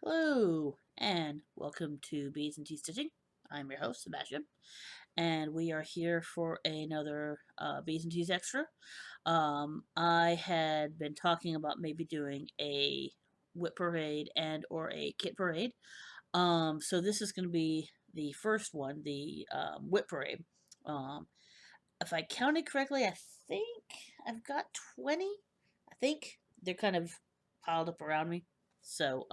Hello, and welcome to Bees and Tea Stitching. I'm your host, Sebastian, and we are here for another Bees and Teas Extra. I had been talking about maybe doing a whip parade and or a kit parade. So this is going to be the first one, the whip parade. Um, if I counted correctly, I think I've got 20. I think they're kind of piled up around me. So,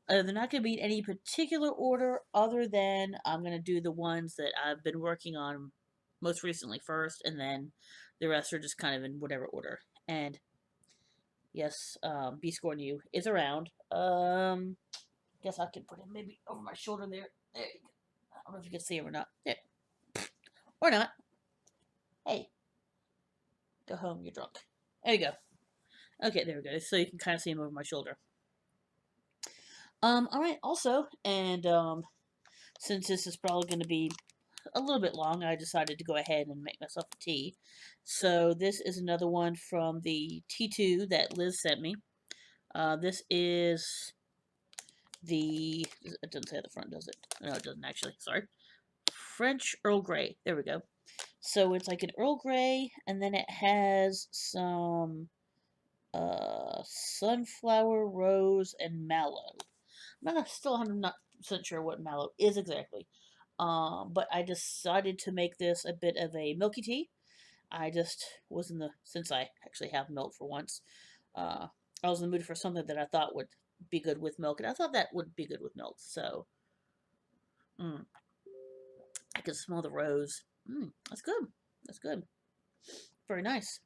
they're not going to be in any particular order other than I'm going to do the ones that I've been working on most recently first, and then the rest are just kind of in whatever order. And yes, B Score New is around. Guess I can put him maybe over my shoulder there. There you go. I don't know if you can see him or not. There. Or not. Hey, go home, you're drunk. There you go. Okay, there we go. So you can kind of see him over my shoulder. Alright, also, and since this is probably going to be a little bit long, I decided to go ahead and make myself a tea. So this is another one from the T2 that Liz sent me. This is the, it doesn't say at the front, does it? No, it doesn't actually, sorry. French Earl Grey, there we go. So it's like an Earl Grey, and then it has some sunflower, rose, and mallow. I'm not sure what mallow is exactly. But I decided to make this a bit of a milky tea. I just was in the, since I actually have milk for once, uh, I was in the mood for something that I thought would be good with milk, and I thought that would be good with milk. So, mm, I could smell the rose. That's good. That's good. Very nice.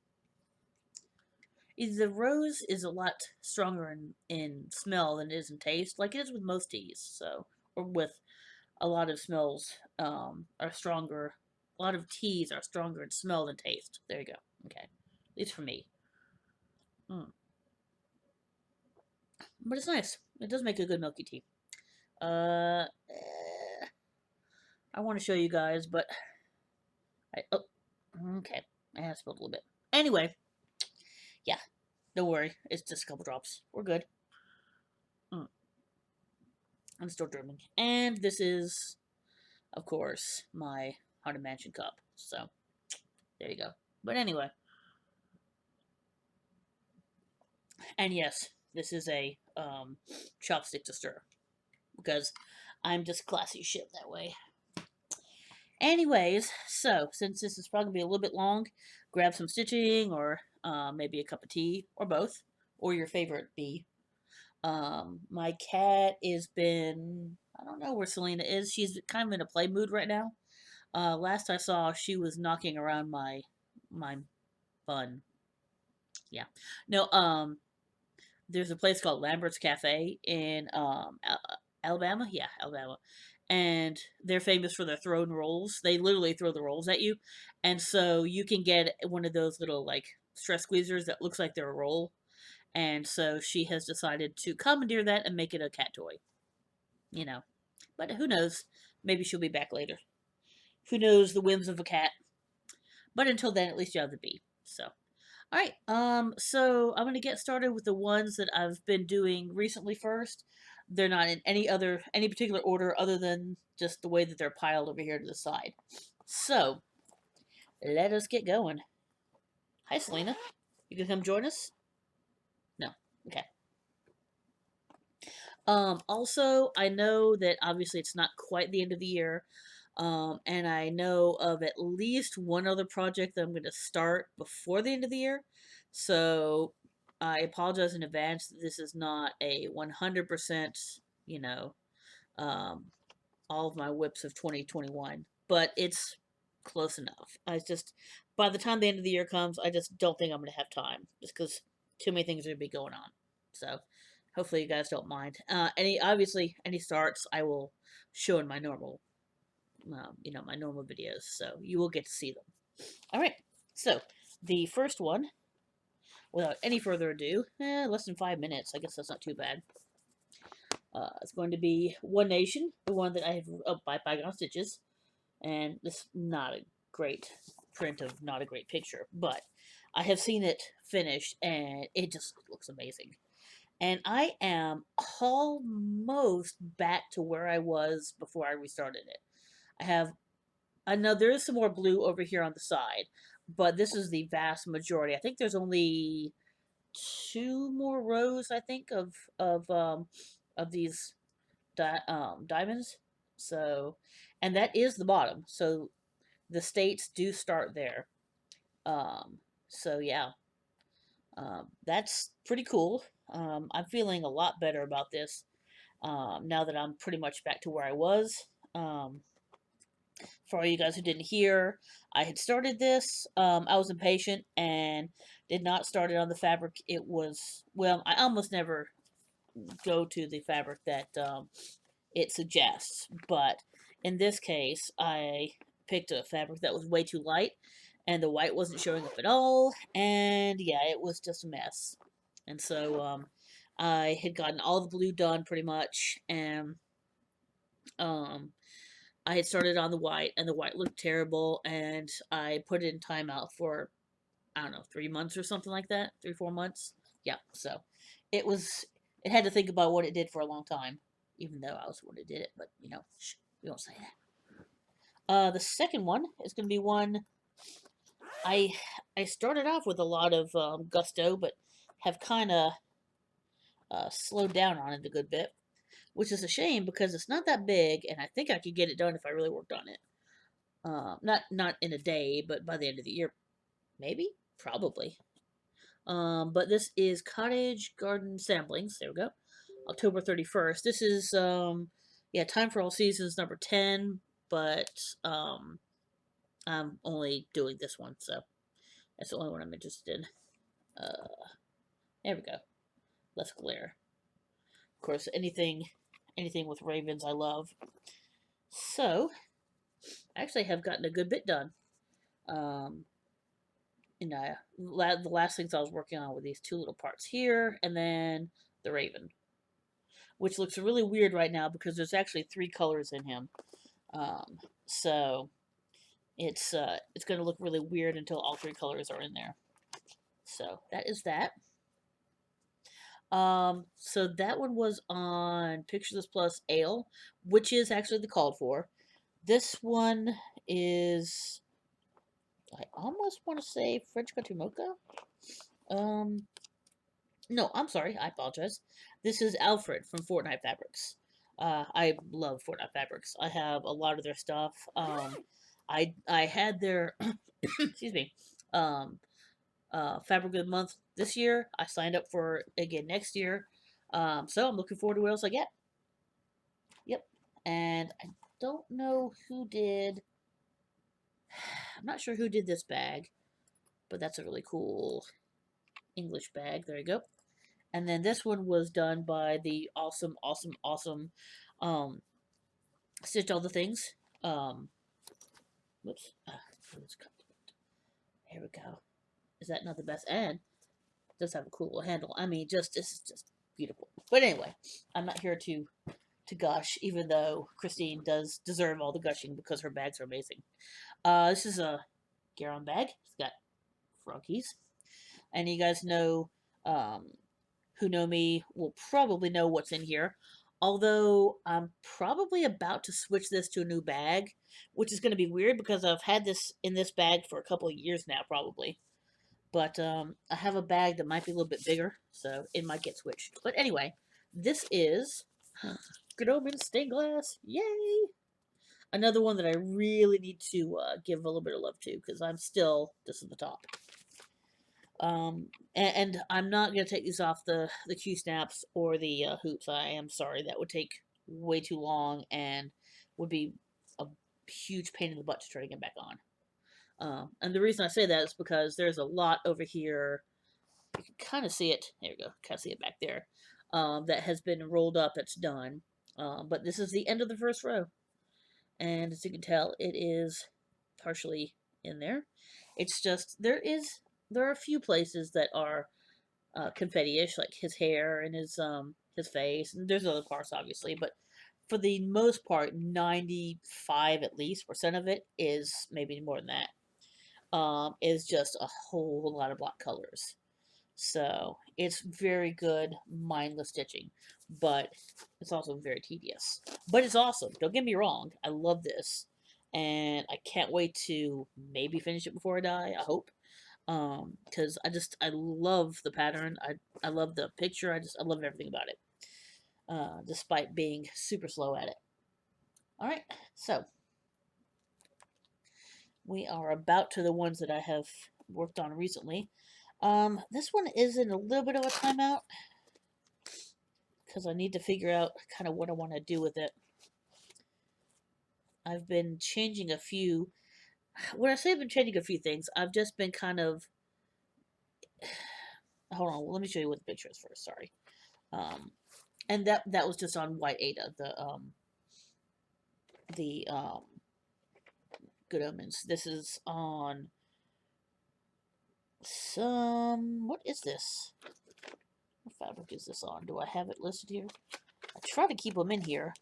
The rose is a lot stronger in smell than it is in taste, like it is with most teas. So, or with a lot of smells are stronger. A lot of teas are stronger in smell than taste. There you go. Okay, at least for me. Mm. But it's nice. It does make a good milky tea. I want to show you guys, but oh, okay. I have spilled a little bit. Anyway, yeah, don't worry. It's just a couple drops. We're good. Mm. I'm still dreaming. And this is, of course, my Haunted Mansion cup. So, there you go. But anyway, and yes, this is a chopstick to stir because I'm just classy shit that way. Anyways, so since this is probably gonna be a little bit long, grab some stitching or maybe a cup of tea or both or your favorite bee. My cat has been, I don't know where Selena is. She's kind of in a play mood right now. Last I saw, she was knocking around my bun. Yeah. No, there's a place called Lambert's Cafe in Alabama. Yeah, Alabama. And they're famous for their thrown rolls. They literally throw the rolls at you. And so you can get one of those little like stress squeezers that looks like they're a roll. And so she has decided to commandeer that and make it a cat toy. You know. But who knows? Maybe she'll be back later. Who knows the whims of a cat? But until then, at least you have the bee. So alright, so I'm gonna get started with the ones that I've been doing recently first. They're not in any particular order other than just the way that they're piled over here to the side. So, let us get going. Hi, Selena. You can come join us? No. Okay. Also, I know that obviously it's not quite the end of the year. And I know of at least one other project that I'm going to start before the end of the year. So I apologize in advance that this is not a 100%, you know, um, all of my whips of 2021, but it's close enough. I just, by the time the end of the year comes, I just don't think I'm going to have time just because too many things are going to be going on. So hopefully you guys don't mind. Obviously, any starts I will show in my normal my normal videos, so you will get to see them. All right, so the first one, without any further ado, less than 5 minutes. I guess that's not too bad. It's going to be One Nation, the one that I have up by Bygone Stitches, and this is not a great print of not a great picture, but I have seen it finished, and it just looks amazing. and I am almost back to where I was before I restarted it. I know there is some more blue over here on the side, but this is the vast majority. I think there's only two more rows, I think, of these diamonds. So, and that is the bottom. So the states do start there. Um, so yeah, that's pretty cool. I'm feeling a lot better about this now that I'm pretty much back to where I was. Um, for all you guys who didn't hear, I had started this. I was impatient and did not start it on the fabric. It was, well, I almost never go to the fabric that it suggests, but in this case, I picked a fabric that was way too light and the white wasn't showing up at all, and yeah, it was just a mess. And so I had gotten all the blue done pretty much, and um, I had started on the white, and the white looked terrible, and I put it in timeout for, I don't know, 3 months or something like that, 3, 4 months. Yeah, so it was, it had to think about what it did for a long time, even though I was the one who did it, but you know, shh, we won't say that. The second one is going to be one I I started off with a lot of gusto, but have kind of slowed down on it a good bit, which is a shame because it's not that big, and I think I could get it done if I really worked on it. Not in a day, but by the end of the year, maybe, probably. But this is Cottage Garden Samplings. There we go. October 31st. This is yeah, Time for All Seasons number 10, but I'm only doing this one, so that's the only one I'm interested in. There we go. Less glare. Of course, anything with ravens I love. So, I actually have gotten a good bit done. Um, you know, the last things I was working on were these two little parts here, and then the raven, which looks really weird right now because there's actually 3 colors in him. So it's going to look really weird until all 3 colors are in there. So that is that. So that one was on Pictures Plus Ale, which is actually the called for. This one is, I almost want to say French Country Mocha. Um, no, I'm sorry, I apologize. This is Alfred from Fortnite Fabrics. I love Fortnite Fabrics. I have a lot of their stuff. I had their excuse me, um, Fabric of the Month this year. I signed up for again next year. So I'm looking forward to what else I get. Yep. And I don't know who did. I'm not sure who did this bag, but that's a really cool English bag. There you go. And then this one was done by the awesome um, Stitch All the Things. Whoops. Here we go. Is that not the best? And it does have a cool handle. I mean, this is just beautiful. But anyway, I'm not here to gush, even though Christine does deserve all the gushing because her bags are amazing. This is a Garon bag. It's got froggies. And you guys know, who know me will probably know what's in here. Although I'm probably about to switch this to a new bag, which is going to be weird because I've had this in this bag for a couple of years now, probably. But I have a bag that might be a little bit bigger, so it might get switched. But anyway, this is Gnomon Stained Glass. Yay! Another one that I really need to give a little bit of love to because I'm still this is the top. And I'm not gonna take these off the Q snaps or the hoops. I am sorry, that would take way too long and would be a huge pain in the butt to try to get back on. And the reason I say that is because there's a lot over here. You can kind of see it. There we go. Kind of see it back there. That has been rolled up. That's done. But this is the end of the first row, and as you can tell, it is partially in there. It's just there are a few places that are confetti-ish, like his hair and his face, and there's other parts obviously, but for the most part, 95 at least percent of it is maybe more than that. Is just a whole lot of block colors. So it's very good, mindless stitching, but it's also very tedious. But it's awesome. Don't get me wrong. I love this, and I can't wait to maybe finish it before I die. I hope, because I love the pattern. I love the picture. I love everything about it. Despite being super slow at it. All right, so we are about to the ones that I have worked on recently. This one is in a little bit of a timeout because I need to figure out kind of what I want to do with it. I've been changing a few. When I say I've been changing a few things, I've just been kind of. Hold on, let me show you what the picture is first. Sorry. Um, and that was just on White Ada, the Good Omens. This is on some. What is this? What fabric is this on? Do I have it listed here? I try to keep them in here,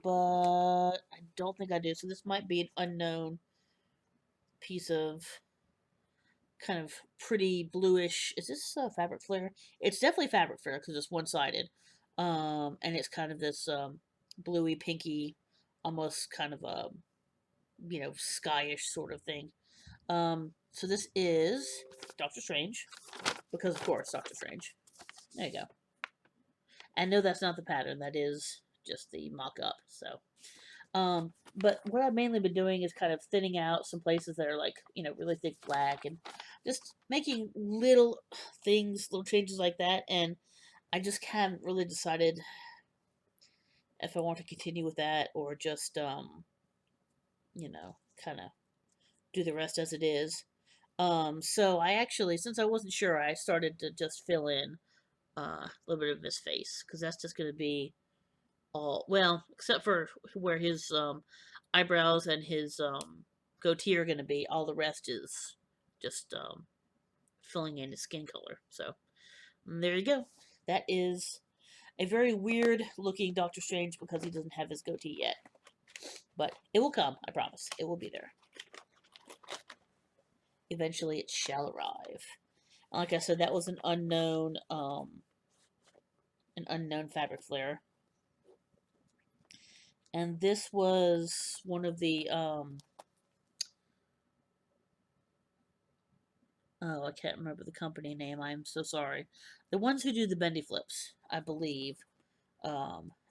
but I don't think I do. So this might be an unknown piece of kind of pretty bluish. Is this fabric flare? It's definitely fabric flare because it's one-sided, and it's kind of this bluey, pinky, almost kind of a skyish sort of thing. So this is Doctor Strange because of course Doctor Strange. There you go. And no, that's not the pattern. That is just the mock-up. So. But what I've mainly been doing is kind of thinning out some places that are like, really thick black and just making little things, little changes like that. And I just haven't really decided if I want to continue with that or just, kind of do the rest as it is. So I actually, since I wasn't sure, I started to just fill in a little bit of his face because that's just going to be all well, except for where his eyebrows and his goatee are going to be. All the rest is just filling in his skin color. So there you go. That is a very weird looking Doctor Strange because he doesn't have his goatee yet. But it will come, I promise. It will be there. Eventually it shall arrive. Like I said, that was an unknown fabric flare. And this was one of the oh, I can't remember the company name. I'm so sorry. The ones who do the bendy flips, I believe,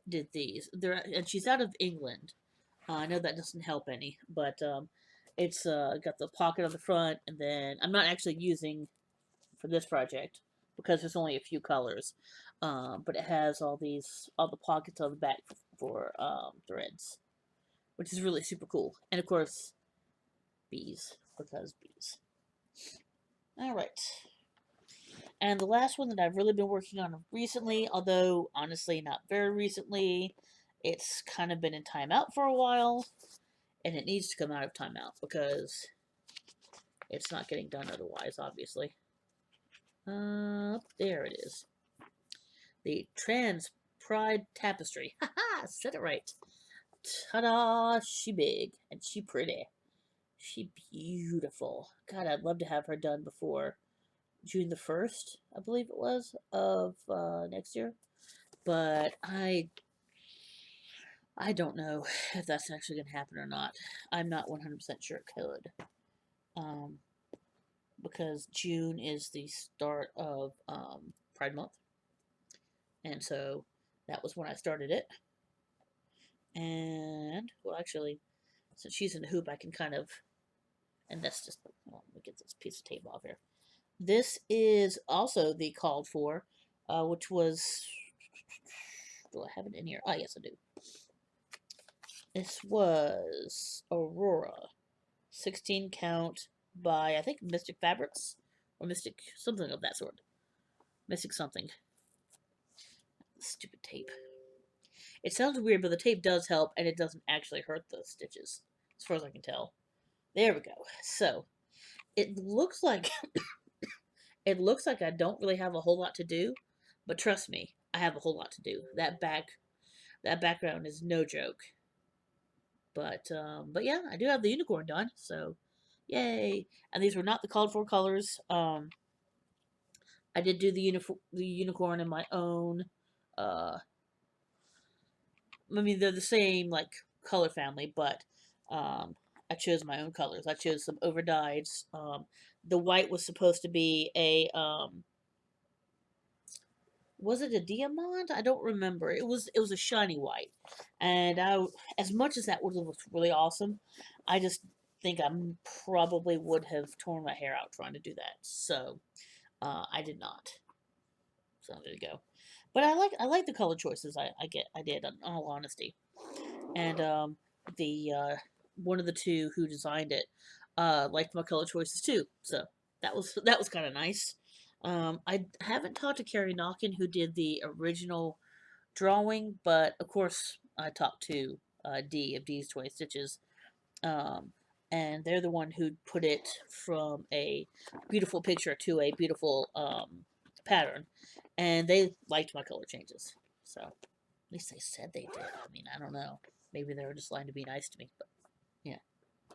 did these. And she's out of England. I know that doesn't help any, but it's got the pocket on the front, and then I'm not actually using for this project because there's only a few colors, but it has all the pockets on the back for threads, which is really super cool. And of course, bees because bees. All right. And the last one that I've really been working on recently, although honestly not very recently, it's kind of been in timeout for a while, and it needs to come out of timeout because it's not getting done otherwise, obviously. There it is. The Trans Pride Tapestry. Haha, said it right. Ta-da! She big and she pretty. She beautiful. God, I'd love to have her done before June the 1st, I believe it was, of next year. But I don't know if that's actually going to happen or not. I'm not 100% sure it could. Because June is the start of Pride Month. And so that was when I started it. And, well, actually, since she's in the hoop, I can kind of, and that's just, well, let me get this piece of tape off here. This is also the called for, which was, do I have it in here? Oh, yes, I do. This was Aurora, 16 count by, I think, Mystic Fabrics, or Mystic, something of that sort. Mystic something. Stupid tape. It sounds weird, but the tape does help, and it doesn't actually hurt the stitches, as far as I can tell. There we go. So, it looks like it looks like I don't really have a whole lot to do, but trust me, I have a whole lot to do. That background is no joke. But yeah, I do have the unicorn done, so yay! And these were not the called for colors. I did do the unicorn in my own. I mean, they're the same like color family, but I chose my own colors. I chose some overdyes. The white was supposed to be a was it a diamond? I don't remember. It was a shiny white, and as much as that would have looked really awesome, I just think I probably would have torn my hair out trying to do that. So I did not. So there you go. But I like the color choices I did in all honesty. And the one of the two who designed it liked my color choices too. So that was kind of nice. I haven't talked to Carrie Knockin, who did the original drawing, but of course I talked to D of D's 20 Stitches, um, and they're the one who put it from a beautiful picture to a beautiful pattern, and they liked my color changes. So at least they said they did. I mean, I don't know. Maybe they were just lying to be nice to me, but yeah,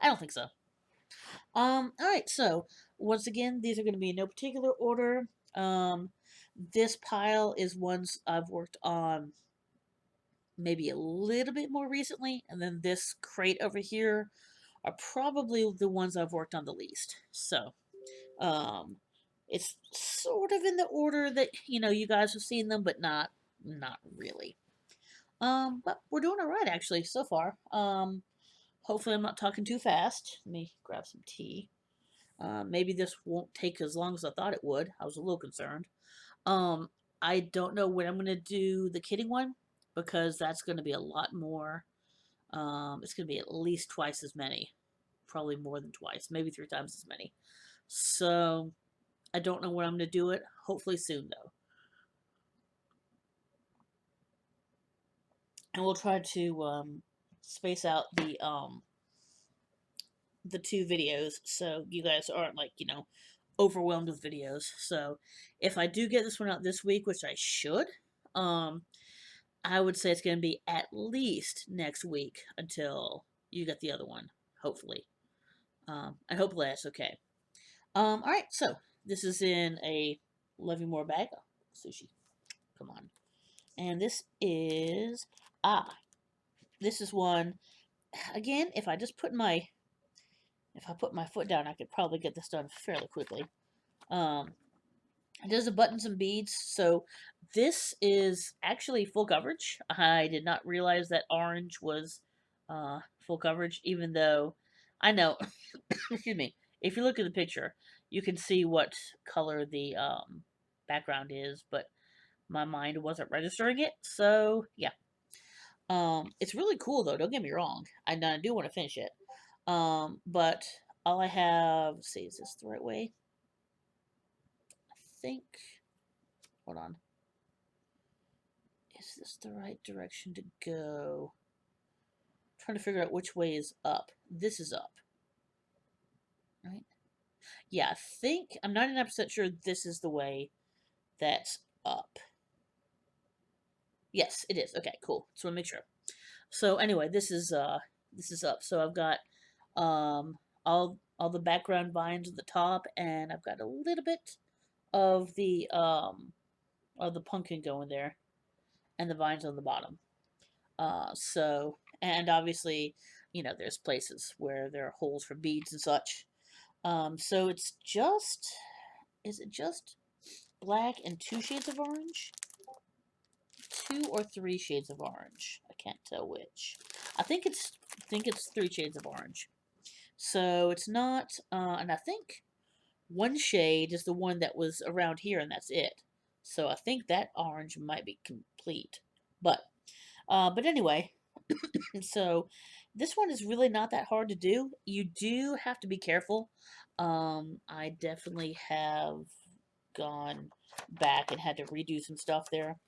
I don't think so. All right. So once again, these are going to be in no particular order. This pile is ones I've worked on maybe a little bit more recently, and then this crate over here are probably the ones I've worked on the least. So, um, it's sort of in the order that you guys have seen them, but not really. But we're doing all right actually so far. Hopefully I'm not talking too fast. Let me grab some tea. Maybe this won't take as long as I thought it would. I was a little concerned. Um, I don't know when I'm gonna do the kidding one because that's gonna be a lot more. It's gonna be at least twice as many, probably more than twice, maybe 3 times as many. So I don't know when I'm gonna do it. Hopefully soon though, and we'll try to space out the two videos so you guys aren't like overwhelmed with videos. So if I do get this one out this week, which I should, um, I would say it's going to be at least next week until you get the other one, hopefully. And hopefully that's okay. All right, so this is in a Love You More bag. Oh, sushi, come on. And this is this is one again. If I put my foot down, I could probably get this done fairly quickly. Um, it does the buttons and beads, so this is actually full coverage. I did not realize that orange was full coverage, even though I know, excuse me, if you look at the picture, you can see what color the background is, but my mind wasn't registering it, so yeah. It's really cool though, don't get me wrong. I do want to finish it. But all I have, let's see, is this the right way? I think, hold on. Is this the right direction to go? I'm trying to figure out which way is up. This is up, right? Yeah, I think, I'm 99% sure this is the way that's up. Yes, it is. Okay, cool. So I'll make sure. So anyway, this is up. So I've got all the background vines at the top, and I've got a little bit of the pumpkin going there, and the vines on the bottom. So, and obviously, there's places where there are holes for beads and such. So is it just black and 2 shades of orange? 2 or 3 shades of orange. I can't tell which. I think it's 3 shades of orange. So it's not, and I think one shade is the one that was around here, and that's it. So I think that orange might be complete. But anyway, so this one is really not that hard to do. You do have to be careful. I definitely have gone back and had to redo some stuff there.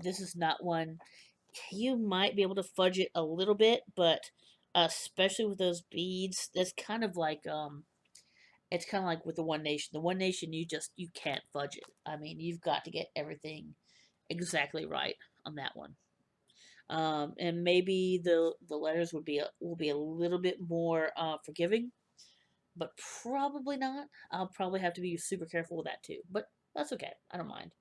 This is not one you might be able to fudge it a little bit, but especially with those beads, that's kind of like it's kind of like with the One Nation. The One Nation, you can't fudge it. I mean, you've got to get everything exactly right on that one. And maybe the letters will be a little bit more forgiving, but probably not. I'll probably have to be super careful with that too. But That's okay. I don't mind.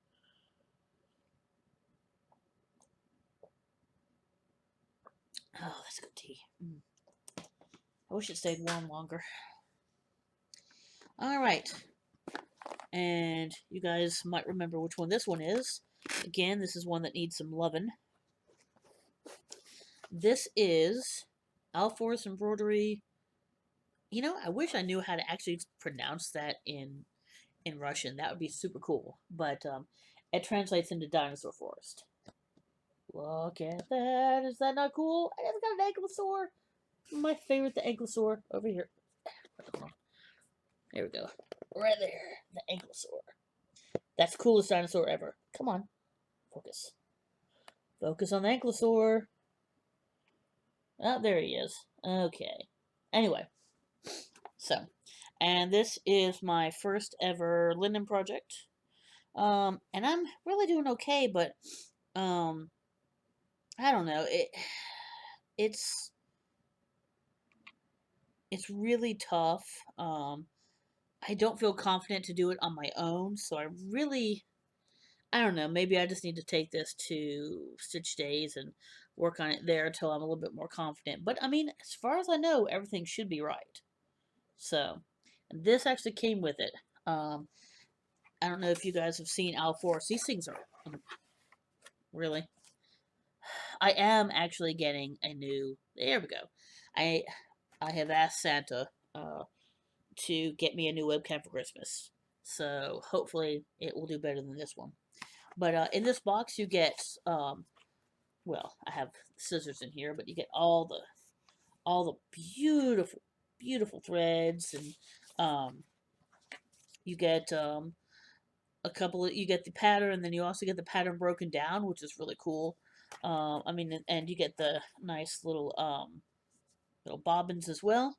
Oh, that's good tea. I wish it stayed warm longer. All right. And you guys might remember which one this one is. Again, this is one that needs some loving. This is Alfor's embroidery. You know, I wish I knew how to actually pronounce that in Russian. That would be super cool. But it translates into dinosaur forest. Look at that. Is that not cool? And it's got an ankylosaur. My favorite, the ankylosaur. Over here. There we go. Right there. The ankylosaur. That's the coolest dinosaur ever. Come on. Focus. Focus on the ankylosaur. Oh, there he is. Okay. Anyway. So. And this is my first ever linen project. And I'm really doing okay, but I don't know. It's it's really tough. I don't feel confident to do it on my own, so I don't know. Maybe I just need to take this to Stitch Days and work on it there until I'm a little bit more confident. But I mean, as far as I know, everything should be right. So, and this actually came with it. I don't know if you guys have seen Alforce. These things are really. I am actually getting a new. There we go. I I have asked Santa to get me a new webcam for Christmas. So hopefully it will do better than this one. But in this box you get well, I have scissors in here, but you get all the beautiful threads, and you get a couple of, you get the pattern, and then you also get the pattern broken down, which is really cool. I mean, and you get the nice little bobbins as well.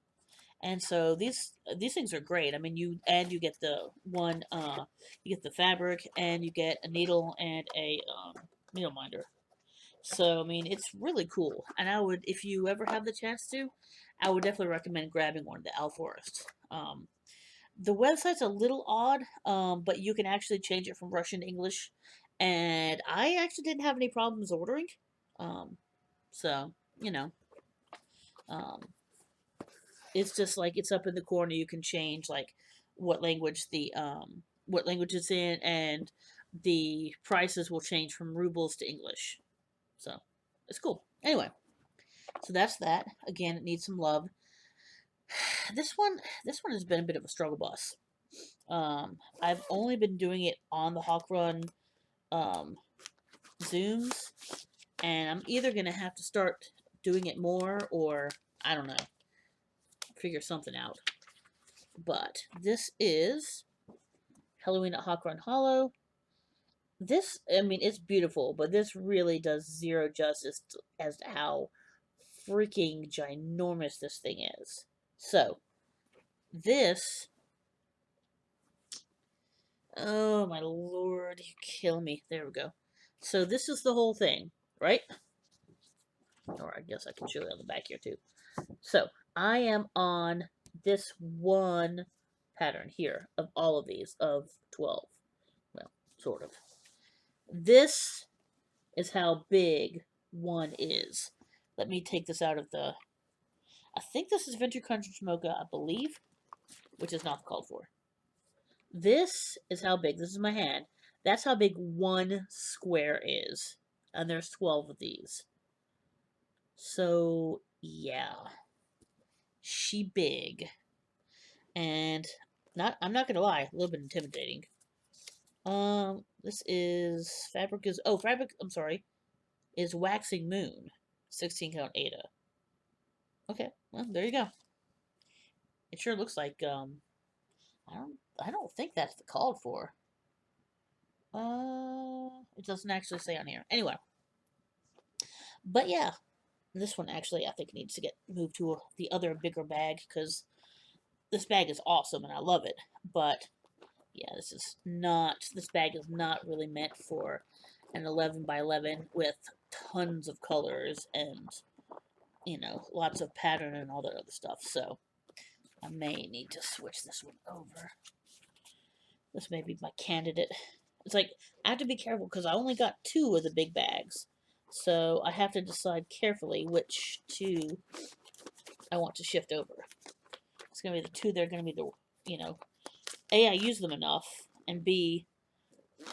And so these things are great. I mean, you get the one you get the fabric, and you get a needle and a needle minder. So I mean, it's really cool. And I would, if you ever have the chance to, I would definitely recommend grabbing one, the Owl Forest. The website's a little odd, but you can actually change it from Russian to English, and I actually didn't have any problems ordering. Um, so you know, um, it's just like it's up in the corner. You can change like what language it's in, and the prices will change from rubles to English. So it's cool. Anyway, so that's that. Again, it needs some love. This one has been a bit of a struggle bus. I've only been doing it on the Hawk Run um, Zooms, and I'm either gonna have to start doing it more, or I don't know, figure something out. But this is Halloween at Hawk Run Hollow. This, I mean, it's beautiful, but this really does zero justice as to how freaking ginormous this thing is. So, this. Oh my lord, you kill me. There we go. So, this is the whole thing, right? Or I guess I can show you on the back here too. So, I am on this one pattern here of all of these, of 12. Well, sort of. This is how big one is. Let me take this out of the. I think this is Vintage Country Mocha, I believe, which is not called for. This is how big. This is my hand. That's how big one square is, and there's 12 of these. So yeah, she big, and I'm not gonna lie, a little bit intimidating. This is fabric. I'm sorry, is Waxing Moon, 16 count Ada. Okay, well there you go. It sure looks like I don't think that's the called for. It doesn't actually say on here. Anyway, but yeah, this one actually I think needs to get moved to the other bigger bag, because this bag is awesome and I love it. But yeah, this bag is not really meant for an 11 by 11 with tons of colors and lots of pattern and all that other stuff. So I may need to switch this one over. This may be my candidate. It's like, I have to be careful because I only got 2 of the big bags. So I have to decide carefully which 2 I want to shift over. It's going to be the 2 that are going to be the, you know, A, I use them enough, and B,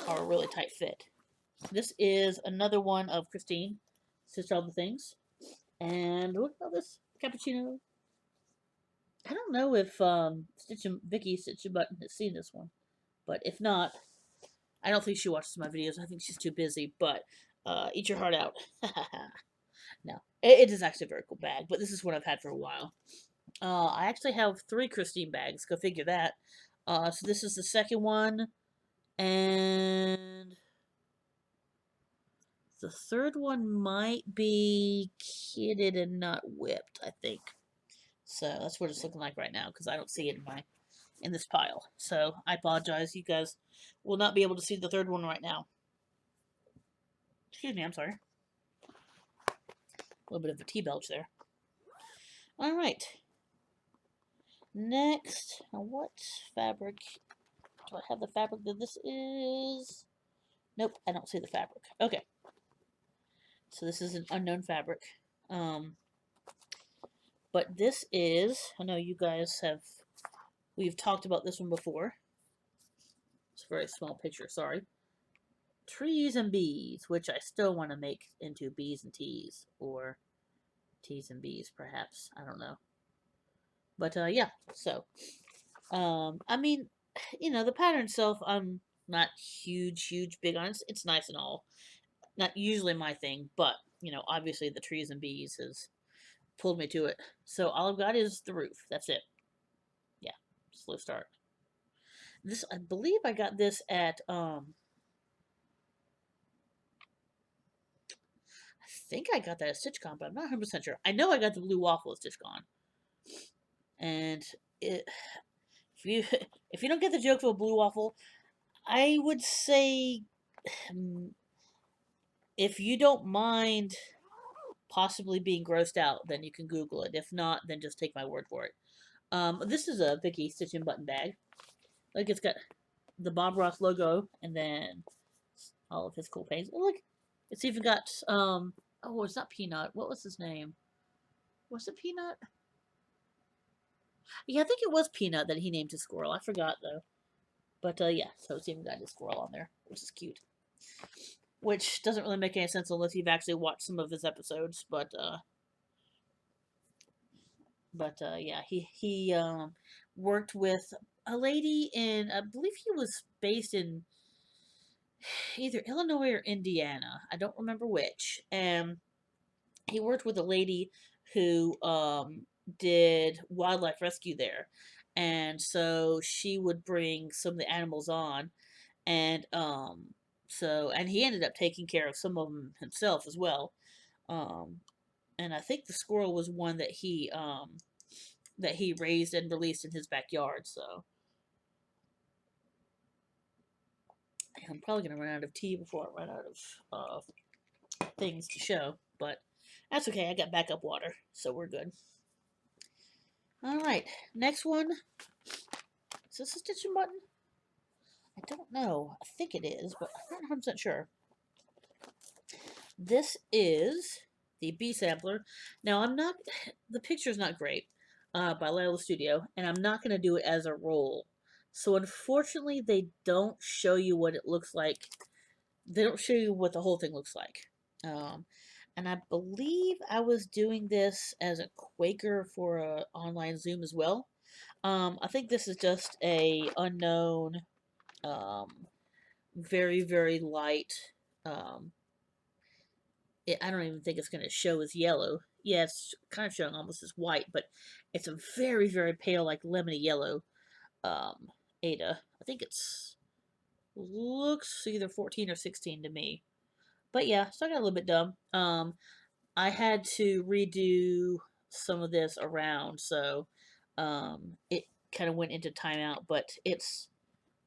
are a really tight fit. This is another one of Christine, Stitch All the Things. And look at this cappuccino. I don't know if Vicky Stitch and Button has seen this one, but if not, I don't think she watches my videos. I think she's too busy. But eat your heart out. No, it is actually a very cool bag, but this is what I've had for a while. I actually have 3 Christine bags. Go figure that. So this is the second one, and the third one might be kitted and not whipped, I think. So that's what it's looking like right now because I don't see it in this pile. So I apologize. You guys will not be able to see the third one right now. Excuse me, I'm sorry. A little bit of a tea belch there. All right. Next, what fabric? Do I have the fabric that this is? Nope, I don't see the fabric. Okay. So this is an unknown fabric. But this is, I know you guys we've talked about this one before. It's a very small picture, sorry. Trees and Bees, which I still want to make into Bees and Tees, or Tees and Bees, perhaps. I don't know. But, yeah, so, I mean, you know, the pattern itself, I'm not huge big on it. It's nice and all. Not usually my thing, but, you know, obviously the Trees and Bees has pulled me to it. So all I've got is the roof. That's it. Yeah, slow start. This, I believe I got this at, I think I got that at StitchCon, but I'm not 100% sure. I know I got the blue waffle at StitchCon. And if you don't get the joke of a blue waffle, I would say if you don't mind possibly being grossed out, then you can Google it. If not, then just take my word for it. This is a Vicky Stitch and Button bag. Like, it's got the Bob Ross logo and then all of his cool paints. Oh, look, it's even got oh, it's not Peanut. What was his name? Was it Peanut? Yeah, I think it was Peanut that he named his squirrel. I forgot though. But yeah, so it's even got his squirrel on there, which is cute. Which doesn't really make any sense unless you've actually watched some of his episodes. But yeah, he worked with a lady in, I believe he was based in either Illinois or Indiana. I don't remember which. And he worked with a lady who did wildlife rescue there. And so she would bring some of the animals on, and and he ended up taking care of some of them himself as well. And I think the squirrel was one that he raised and released in his backyard. So I'm probably gonna run out of tea before I run out of things to show, but that's okay. I got backup water, so we're good. All right, next one. Is this a Stitch and Button? I don't know. I think it is, but I'm not 100% sure. This is the B sampler. Now, I'm not, the picture's not great by Lila Studio, and I'm not going to do it as a roll. So, unfortunately, they don't show you what it looks like. They don't show you what the whole thing looks like. And I believe I was doing this as a Quaker for an online Zoom as well. I think this is just a unknown, very, very light, I don't even think it's going to show as yellow. Yeah, it's kind of showing almost as white, but it's a very, very pale, like lemony yellow Ada. I think it's looks either 14 or 16 to me. But yeah, so I got a little bit dumb. I had to redo some of this around, so it kind of went into timeout, but it's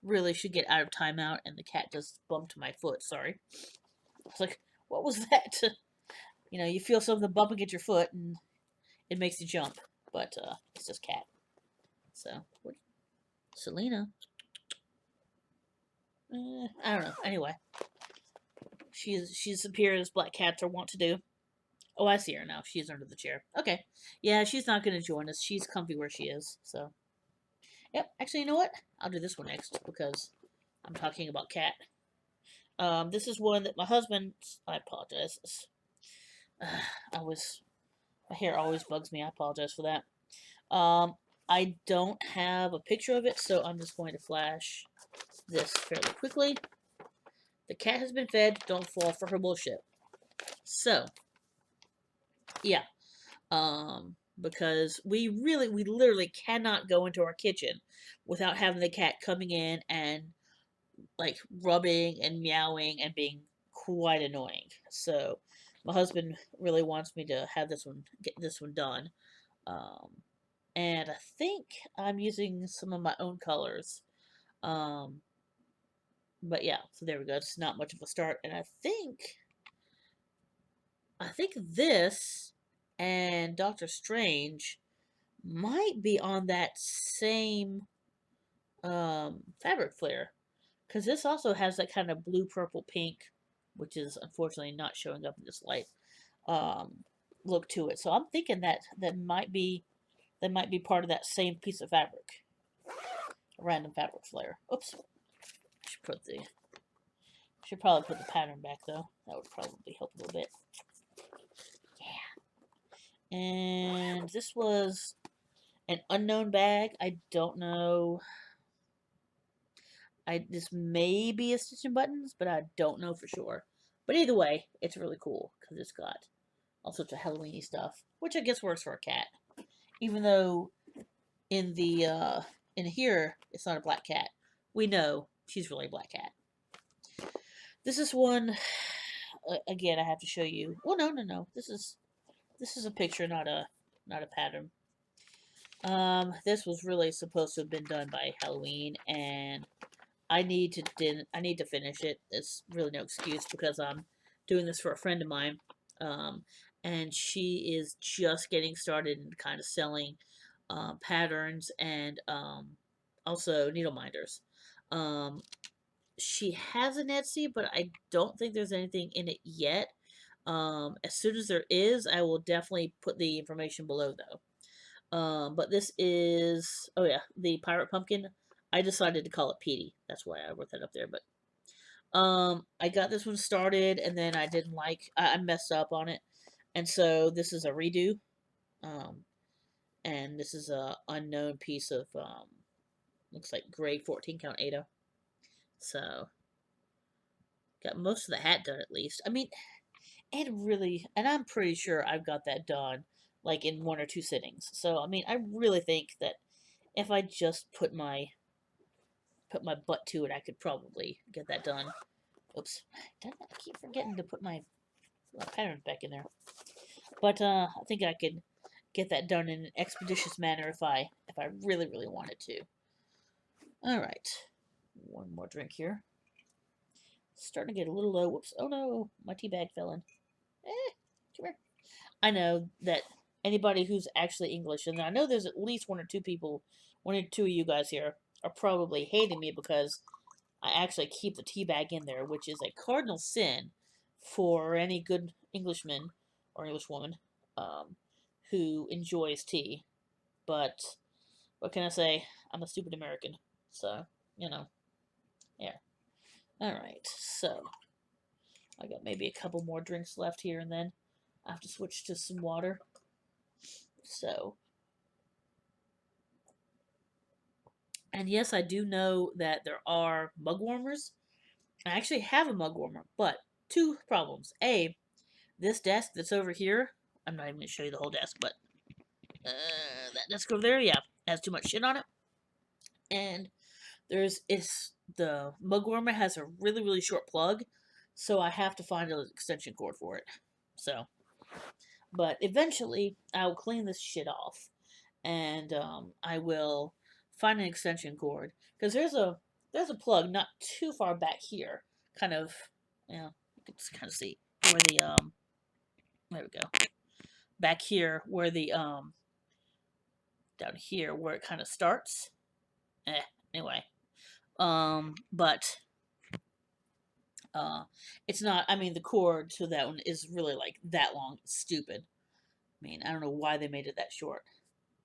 really should get out of timeout, and the cat just bumped my foot. Sorry. I was like, what was that? You know, you feel something bumping at your foot, and it makes you jump. But it's just cat. So, Selena. I don't know. Anyway, she's appeared as black cats are wont to do. Oh, I see her now. She's under the chair. Okay. Yeah, she's not going to join us. She's comfy where she is. So, yep. Actually, you know what? I'll do this one next because I'm talking about cat. This is one that my husband. I apologize. I was my hair always bugs me. I apologize for that. I don't have a picture of it, so I'm just going to flash this fairly quickly. The cat has been fed. Don't fall for her bullshit. So, yeah. Because we literally cannot go into our kitchen without having the cat coming in and like rubbing and meowing and being quite annoying. So my husband really wants me to have get this one done. Um, and I think I'm using some of my own colors. Um, but yeah, so there we go. It's not much of a start, and I think this and Doctor Strange might be on that same fabric flare because this also has that kind of blue, purple, pink, which is unfortunately not showing up in this light. Um, Look to it. So I'm thinking that might be part of that same piece of fabric, a random fabric flare. Oops, should probably put the pattern back though. That would probably help a little bit. Yeah. And this was an unknown bag. I don't know. This may be a stitch and buttons, but I don't know for sure. But either way, it's really cool because it's got all sorts of Halloweeny stuff, which I guess works for a cat. Even though in the in here it's not a black cat, we know she's really a black cat. This is one. Again, I have to show you. Well, no. This is a picture, not a pattern. This was really supposed to have been done by Halloween, and I need to finish it. There's really no excuse because I'm doing this for a friend of mine, um, and she is just getting started and kind of selling patterns and also needle minders. Um, she has an Etsy, but I don't think there's anything in it yet. As soon as there is, I will definitely put the information below though. But this is, oh yeah, the pirate pumpkin. I decided to call it Petey. That's why I wrote that up there. But I got this one started, and then I didn't like. I messed up on it, and so this is a redo. Um, and this is a unknown piece of looks like gray 14 count Ada. So got most of the hat done at least. I mean, and I'm pretty sure I've got that done like in one or two sittings. So I mean, I really think that if I just put my butt to it, I could probably get that done. Oops, I keep forgetting to put my patterns back in there. But I think I could get that done in an expeditious manner if I really wanted to. All right, one more drink here. Starting to get a little low. Whoops! Oh no, my tea bag fell in. Come here. I know that anybody who's actually English, and I know there's at least one or two of you guys here, are probably hating me because I actually keep the tea bag in there, which is a cardinal sin for any good Englishman or Englishwoman um, who enjoys tea. But what can I say? I'm a stupid American. So, yeah. Alright, so I got maybe a couple more drinks left here, and then I have to switch to some water. So, and yes, I do know that there are mug warmers. I actually have a mug warmer, but two problems. A, this desk that's over here, I'm not even going to show you the whole desk, but that desk over there, yeah, has too much shit on it. And the mug warmer has a really short plug, so I have to find an extension cord for it. So, but eventually I'll clean this shit off, and I will find an extension cord because there's a plug not too far back here, kind of, you can just kind of see where the there we go, back here where the down here where it kind of starts. Anyway, but It's not, I mean, the cord to that one is really like that long. It's stupid. I mean, I don't know why they made it that short.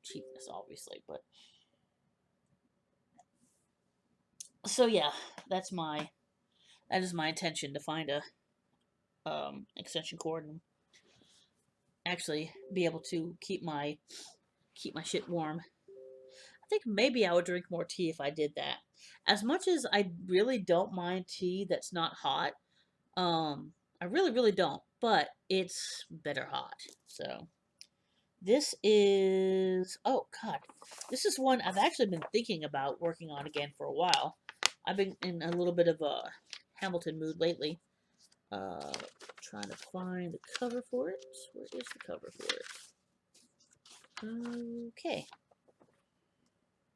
Cheapness, obviously, but so yeah, that is my intention to find a extension cord and actually be able to keep my shit warm. I think maybe I would drink more tea if I did that. As much as I really don't mind tea that's not hot, I really really don't, but it's better hot. So this is, oh god, this is one I've actually been thinking about working on again for a while. I've been in a little bit of a Hamilton mood lately. Uh, Trying to find the cover for it. Where is the cover for it? Okay.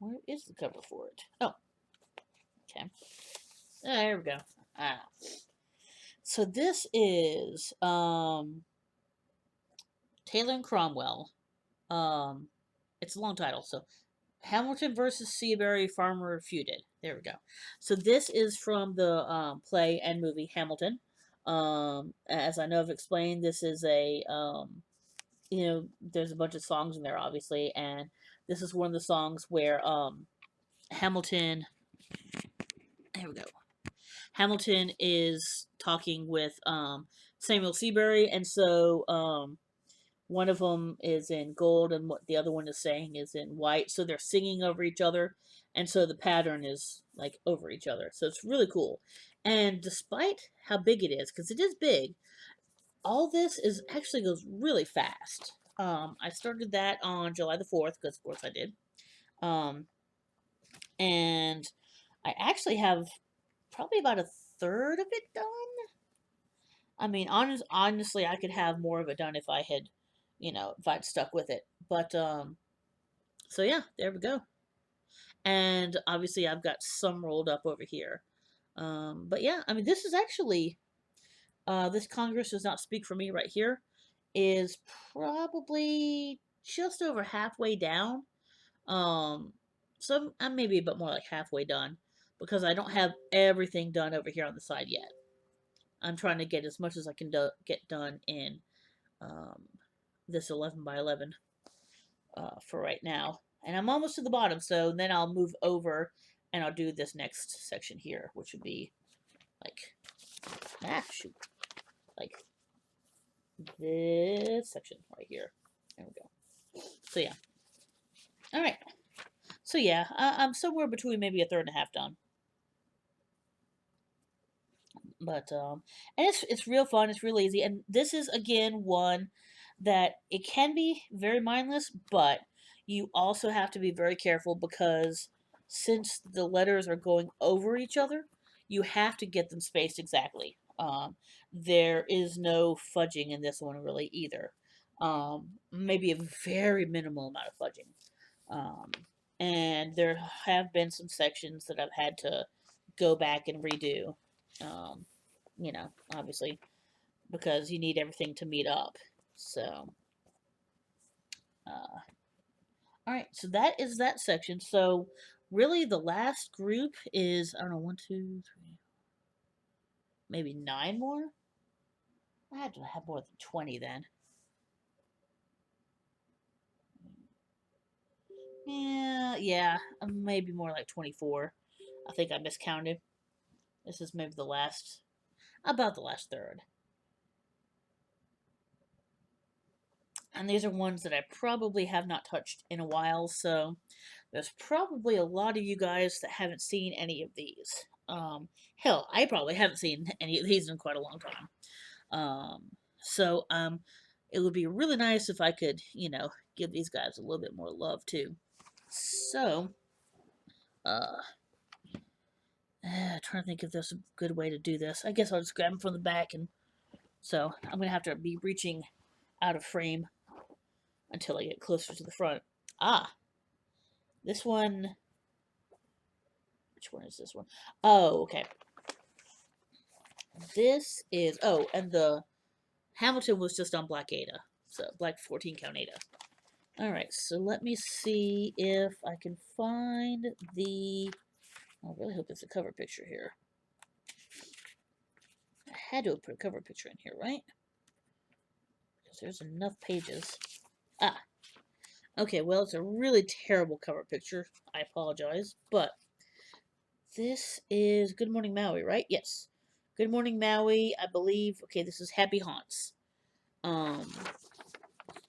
Where is the cover for it? Oh, okay. There we go. Ah. So this is Taylor and Cromwell. Um, it's a long title. So Hamilton versus Seabury Farmer feuded. There we go. So this is from the play and movie Hamilton. As I know I've explained, this is a you know, there's a bunch of songs in there, obviously, and this is one of the songs where Hamilton. There we go. Hamilton is talking with Samuel Seabury, and so one of them is in gold, and what the other one is saying is in white. So they're singing over each other, and so the pattern is like over each other. So it's really cool. And despite how big it is, because it is big, all this is actually goes really fast. I started that on July the 4th, because of course I did. Um, and I actually have probably about a third of it done. I mean, honestly, I could have more of it done if I had, you know, if I'd stuck with it. But so yeah, there we go. And obviously, I've got some rolled up over here. But yeah, I mean, this is actually this Congress does not speak for me right here is probably just over halfway down. Um, so I'm maybe a bit more like halfway done because I don't have everything done over here on the side yet. I'm trying to get as much as I can get done in um, this 11 by 11 for right now. And I'm almost to the bottom, so then I'll move over and I'll do this next section here, which would be like, shoot, like this section right here. There we go. So yeah. All right. So yeah, I'm somewhere between maybe a third and a half done. But and it's real fun. It's real easy, and this is again one that it can be very mindless, but you also have to be very careful because since the letters are going over each other, you have to get them spaced exactly. There is no fudging in this one really either. Maybe a very minimal amount of fudging. Um, and there have been some sections that I've had to go back and redo. Um, you know, obviously, because you need everything to meet up. So, all right, so that is that section. So, really, the last group is, I don't know, one, two, three, maybe 9 more. I had to have more than 20 then. Yeah, maybe more like 24. I think I miscounted. This is maybe the last, about the last third. And these are ones that I probably have not touched in a while, so there's probably a lot of you guys that haven't seen any of these. Hell, I probably haven't seen any of these in quite a long time. So it would be really nice if I could, you know, give these guys a little bit more love too. So, uh, trying to think if there's a good way to do this. I guess I'll just grab them from the back, and so I'm gonna have to be reaching out of frame until I get closer to the front. Ah, this one. Which one is this one? Oh, okay. This is, oh, and the Hamilton was just on Black Ada. So, Black 14 count Ada. Alright, so let me see if I can find the, I really hope it's a cover picture here. had to put a cover picture in here, right? Because there's enough pages. Ah, okay, well, it's a really terrible cover picture. I apologize, but this is Good Morning Maui, right? Yes. Good Morning Maui, I believe. Okay, this is Happy Haunts. Um,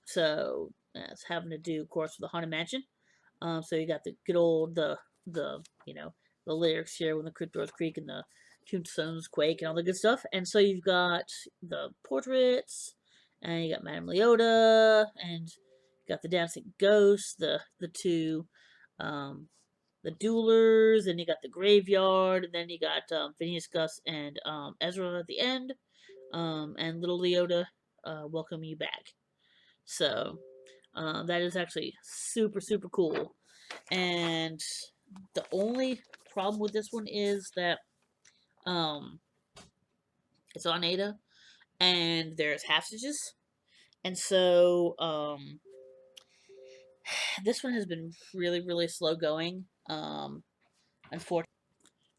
so that's having to do, of course, with the Haunted Mansion. So you got the good old the the lyrics here when the crypt doors creak and the tombstones quake and all the good stuff. And so you've got the portraits, and you got Madame Leota, and you got the dancing ghosts, the two um, the duelers, and you got the graveyard, and then you got Phineas, Gus, and Ezra at the end, and little Leota welcome you back. So that is actually super super cool. And the only problem with this one is that um, it's on Ada, and there's half stitches, and so this one has been really really slow going. Unfortunately,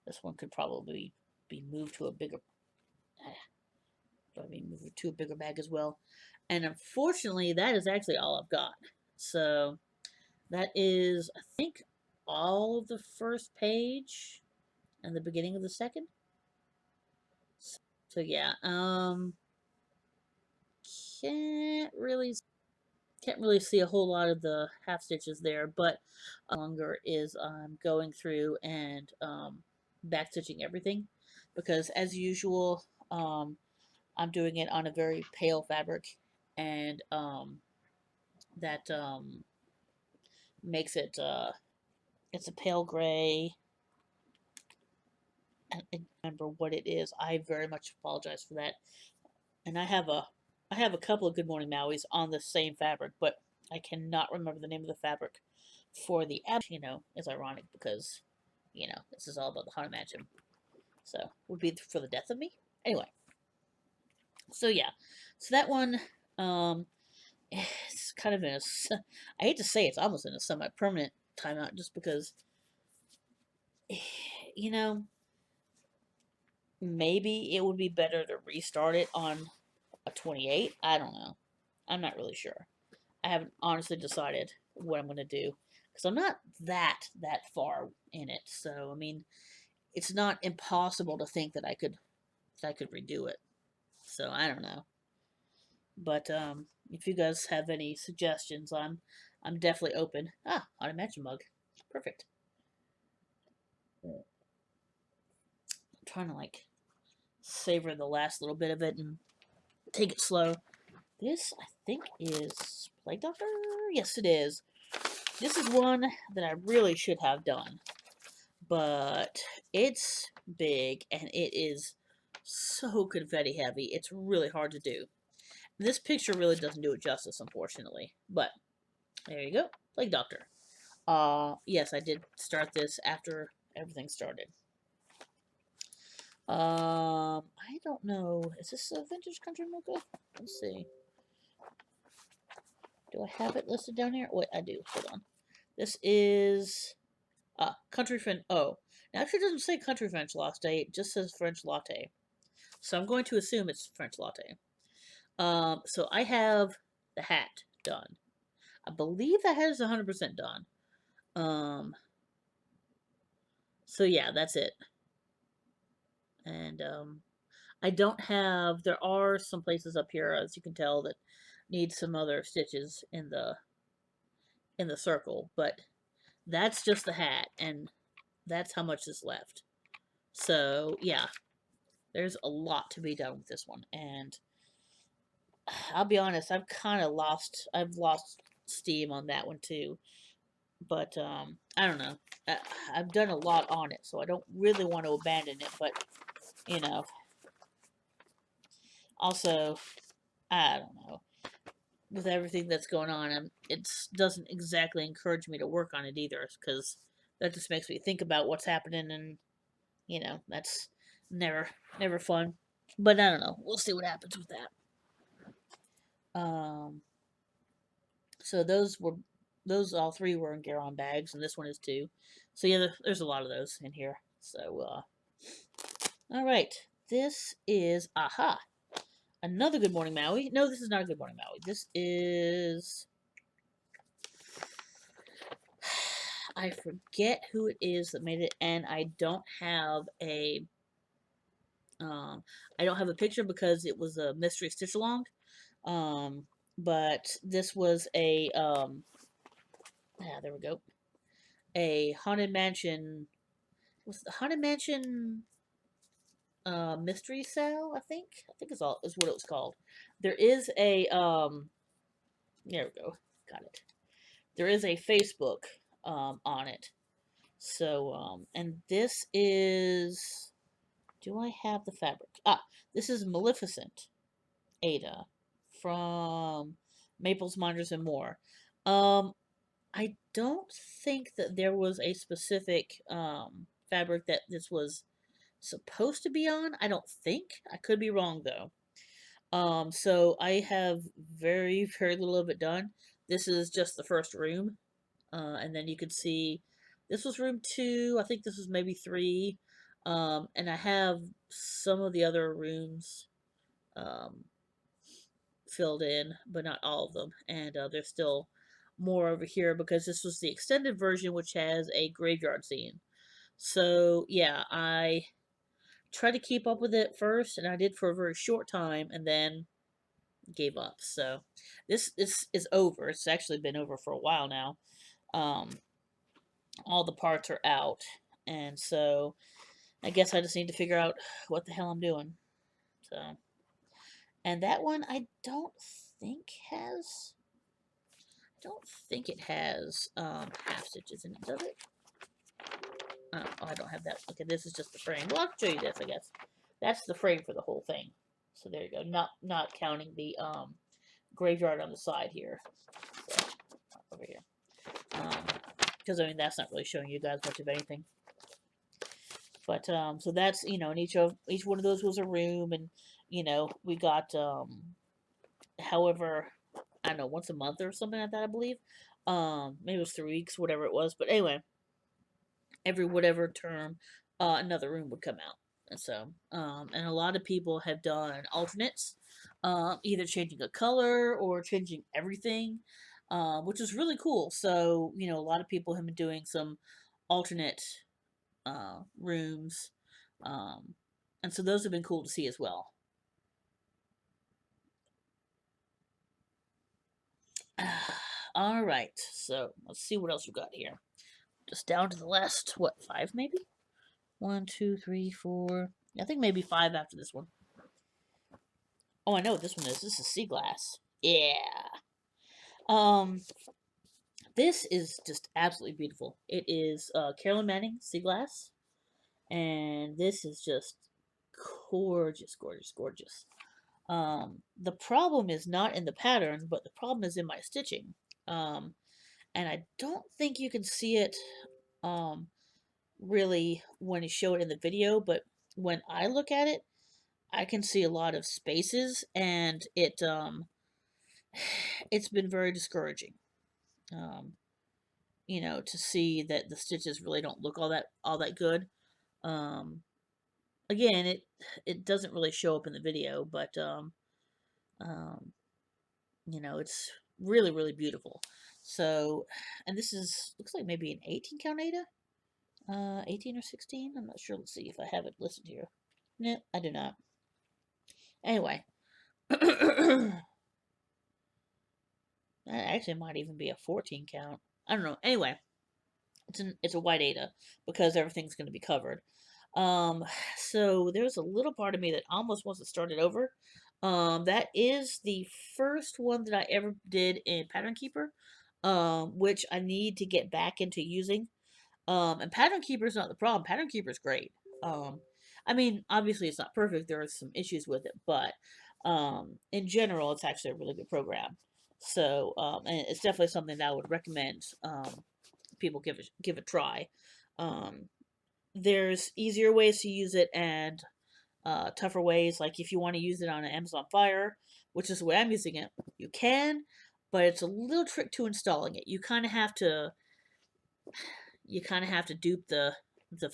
this one could probably be moved to a bigger, moved to a bigger bag as well. And unfortunately, that is actually all I've got. So that is, I think, all of the first page and the beginning of the second. So yeah, can't really can't really see a whole lot of the half stitches there, but longer is going through and back stitching everything, because as usual I'm doing it on a very pale fabric, and that makes it it's a pale gray. I remember what it is. I very much apologize for that. And I have a couple of Good Morning Maui's on the same fabric, but I cannot remember the name of the fabric for the app. It's ironic because this is all about the Haunted Mansion, so would be for the death of me. Anyway, so yeah, so that one it's kind of in a I hate to say it's almost in a semi-permanent timeout, just because you know maybe it would be better to restart it on a 28. I don't know. I'm not really sure. I haven't honestly decided what I'm gonna do, because I'm not that far in it. So I mean, it's not impossible to think that I could redo it. So I don't know. But if you guys have any suggestions, I'm definitely open. Ah, Haunted Mansion mug, perfect. I'm trying to like savor the last little bit of it and take it slow. This, I think, is Plague Doctor? Yes, it is. This is one that I really should have done, but it's big and it is so confetti heavy. It's really hard to do. This picture really doesn't do it justice, unfortunately. But there you go, Plague Doctor. Yes, I did start this after everything started. I don't know. Is this a vintage country mocha? Let's see. Do I have it listed down here? Wait, I do. Hold on. This is country French. Oh, it actually doesn't say country French latte. It just says French latte. So I'm going to assume it's French latte. So I have the hat done. I believe the hat is 100% done. So yeah, that's it. And I don't have. There are some places up here, as you can tell, that need some other stitches in the circle, but that's just the hat, and that's how much is left. So yeah, there's a lot to be done with this one, and I'll be honest, I've lost steam on that one too. But I don't know. I've done a lot on it, so I don't really want to abandon it. But you know, also I don't know. With everything that's going on, it doesn't exactly encourage me to work on it either, because that just makes me think about what's happening, and that's never fun. But I don't know. We'll see what happens with that. So those all three were in Garon bags, and this one is too. So yeah, there's a lot of those in here. So all right, this is, aha, another Good Morning Maui. No, this is not a Good Morning Maui. This is, I forget who it is that made it, and I don't have a picture because it was a mystery stitch along. But this was a there we go. A Haunted Mansion. Was the Haunted Mansion mystery sale? I think is what it was called. There is a there we go. Got it. There is a Facebook on it. So and this is, do I have the fabric? This is Maleficent Ada from Maples, Miners, and More. I don't think that there was a specific fabric that this was supposed to be on. I don't think. I could be wrong though. So I have very, very little of it done. This is just the first room. And then you can see this was room 2. I think this was maybe 3. And I have some of the other rooms um, filled in, but not all of them. And there's still more over here because this was the extended version, which has a graveyard scene. So yeah, I tried to keep up with it first, and I did for a very short time, and then gave up. So this is over. It's actually been over for a while now. Um, all the parts are out, and so I guess I just need to figure out what the hell I'm doing. So, and that one I think has don't think it has half stitches in it, does it? Oh, I don't have that. Okay, this is just the frame. Well, I'll show you this, I guess. That's the frame for the whole thing. So there you go. Not counting the graveyard on the side here. So, over here. Because I mean that's not really showing you guys much of anything. But so that's, and each one of those was a room, and we got however, I don't know, once a month or something like that, I believe. Maybe it was 3 weeks, whatever it was. But anyway, every whatever term, another room would come out. And so, and a lot of people have done alternates, either changing a color or changing everything, which is really cool. So, a lot of people have been doing some alternate rooms, and so those have been cool to see as well. All right, so let's see what else we got here. Just down to the last, what, 5 maybe? 1, 2, 3, 4. I think maybe 5 after this one. Oh, I know what this one is. This is sea glass. Yeah. This is just absolutely beautiful. It is Carolyn Manning sea glass, and this is just gorgeous, gorgeous, gorgeous. The problem is not in the pattern, but the problem is in my stitching. And I don't think you can see it really when you show it in the video, but when I look at it, I can see a lot of spaces, and it's been very discouraging. To see that the stitches really don't look all that good. Again, it doesn't really show up in the video, but it's really, really beautiful. So, and this looks like maybe an 18 count Ada. 18 or 16? I'm not sure. Let's see if I have it listed here. No, I do not. Anyway. That actually might even be a 14 count. I don't know. Anyway, it's a white Ada because everything's going to be covered. So there's a little part of me that almost wants to start it over. That is the first one that I ever did in Pattern Keeper, which I need to get back into using. And Pattern Keeper is not the problem. Pattern Keeper is great. I mean, obviously it's not perfect. There are some issues with it, but in general, it's actually a really good program. So, and it's definitely something that I would recommend people give a try. There's easier ways to use it and tougher ways. Like if you want to use it on an Amazon Fire, which is the way I'm using it, you can, but it's a little trick to installing it. You kind of have to dupe the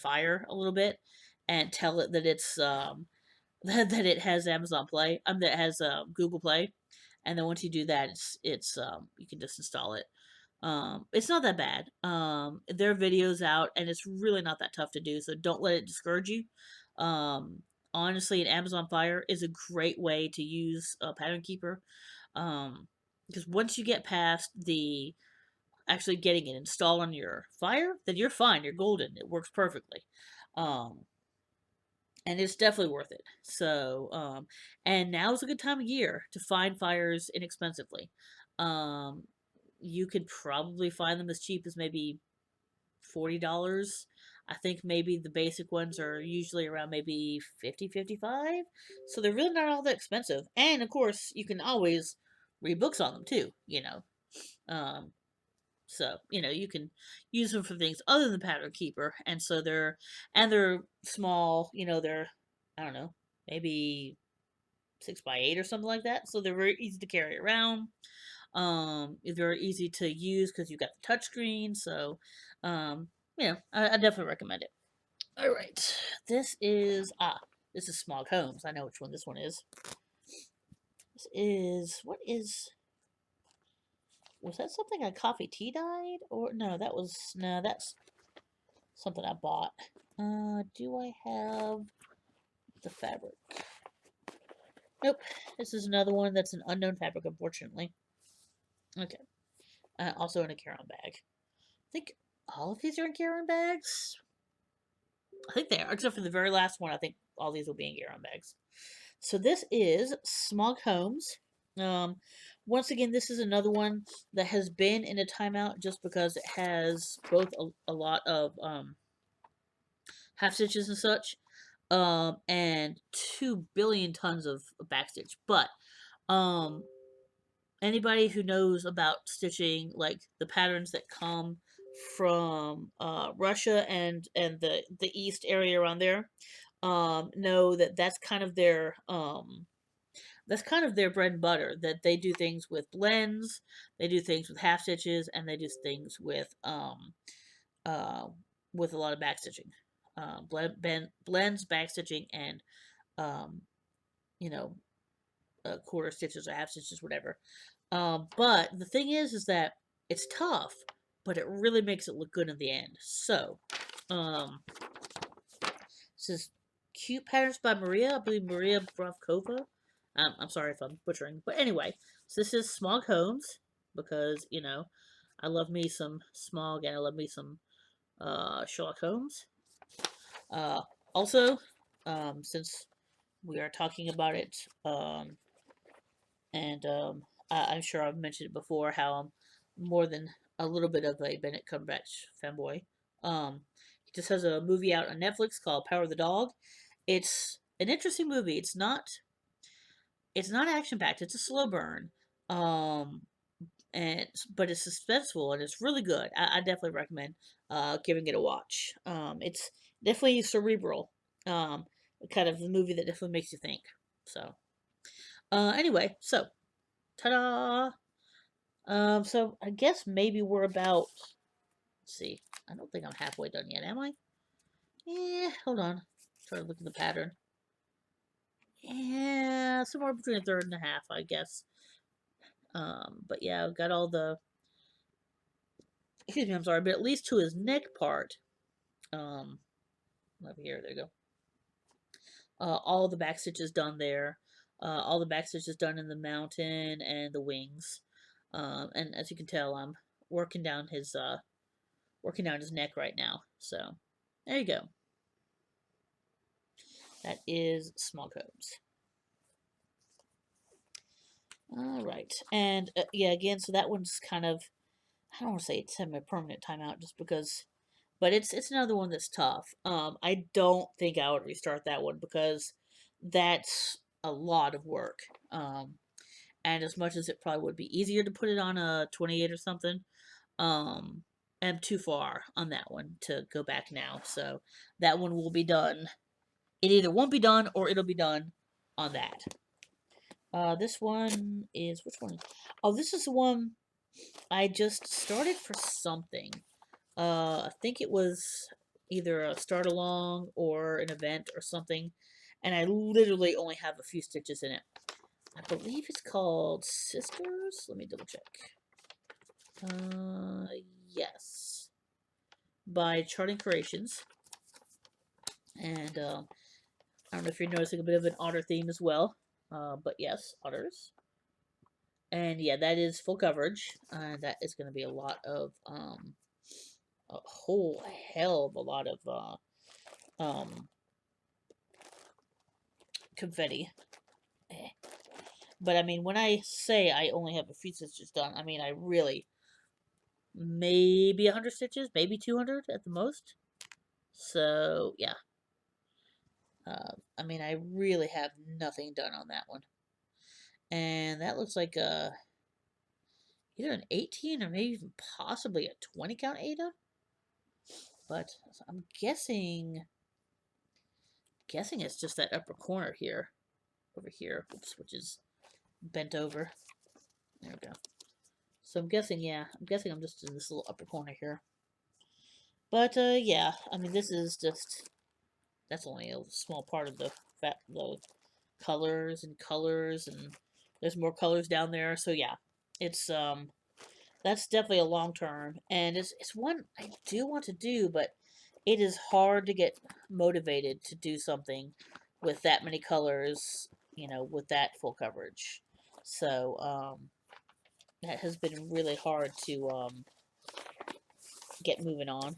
Fire a little bit and tell it that it's that it has Amazon Play. That it has Google Play, and then once you do that, it's you can just install it. It's not that bad. There are videos out, and it's really not that tough to do. So don't let it discourage you. Um, Honestly, an Amazon Fire is a great way to use a pattern keeper. Because once you get past the actually getting it installed on your Fire, then you're fine. You're golden. It works perfectly. Um, and it's definitely worth it. So, and now is a good time of year to find fires inexpensively. Um, you could probably find them as cheap as maybe $40. I think maybe the basic ones are usually around maybe 50, 55. So they're really not all that expensive. And of course, you can always read books on them too, you know. Um, so, you know, you can use them for things other than pattern keeper. And they're small, you know, they're, I don't know, maybe 6 by 8 or something like that. So they're very easy to carry around. It's very easy to use because you got the touchscreen. So, um, I definitely recommend it. All right, this is Smog Homes. I know which one this one is. This is what is was that something a coffee tea dyed or no that's something I bought. Do I have the fabric? Nope. This is another one that's an unknown fabric, unfortunately. Okay. Also in a carry-on bag. I think all of these are in carry-on bags. I think they are, except for the very last one. I think all these will be in carry-on bags. So this is Smog Homes. Um, Once again, this is another one that has been in a timeout just because it has both a lot of half stitches and such, and 2 billion tons of backstitch. But um, anybody who knows about stitching, like the patterns that come from Russia and the east area around there, know that that's kind of their bread and butter. That they do things with blends, they do things with half stitches, and they do things uh, with a lot of backstitching, blends, backstitching, and um, you know, quarter stitches or half stitches, whatever. But the thing is that it's tough, but it really makes it look good in the end. So, um, this is Cute Patterns by Maria. I believe Maria Brovkova. I'm sorry if I'm butchering, but anyway, so this is Smog Homes because I love me some Smog and I love me some Sherlock Holmes. Uh, Also, since we are talking about it, and I'm sure I've mentioned it before how I'm more than a little bit of a Benedict Cumberbatch fanboy. He just has a movie out on Netflix called Power of the Dog. It's an interesting movie. It's not action packed. It's a slow burn. Um, but it's suspenseful and it's really good. I definitely recommend giving it a watch. It's definitely cerebral. Um, Kind of a movie that definitely makes you think. So anyway, so ta-da! So I guess maybe we're about. Let's see. I don't think I'm halfway done yet, am I? Yeah, hold on. Try to look at the pattern. Yeah, somewhere between a third and a half, I guess. But yeah, I've got all the. Excuse me, I'm sorry, but at least to his neck part. Um, Over here, there you go. All the back stitches done there. All the back stitches done in the mountain and the wings. And as you can tell, I'm working down his neck right now. So there you go. That is small codes. All right, and yeah, again, so that one's kind of, I don't want to say it's a permanent timeout just because, but it's another one that's tough. I don't think I would restart that one because that's a lot of work. And as much as it probably would be easier to put it on a 28 or something, um, I'm too far on that one to go back now. So that one will be done. It either won't be done or it'll be done on that. This one is which one? Oh, this is the one I just started for something. I think it was either a start along or an event or something, and I literally only have a few stitches in it. I believe it's called Sisters. Let me double check. Yes, by Charting Creations, and I don't know if you're noticing a bit of an otter theme as well, but yes, otters. And yeah, that is full coverage. That is going to be a lot of, a whole hell of a lot of confetti. But I mean, when I say I only have a few stitches done, I mean I really maybe 100 stitches, maybe 200 at the most. So yeah, I mean I really have nothing done on that one, and that looks like either an 18 or maybe even possibly a 20 count Ada. But I'm guessing it's just that upper corner here, over here, oops, which is bent over. There we go. So I'm guessing, yeah, I'm just in this little upper corner here. But yeah, I mean this is just, that's only a small part of the colors and there's more colors down there. So yeah, it's that's definitely a long term, and it's one I do want to do, but it is hard to get motivated to do something with that many colors, with that full coverage. So that has been really hard to get moving on.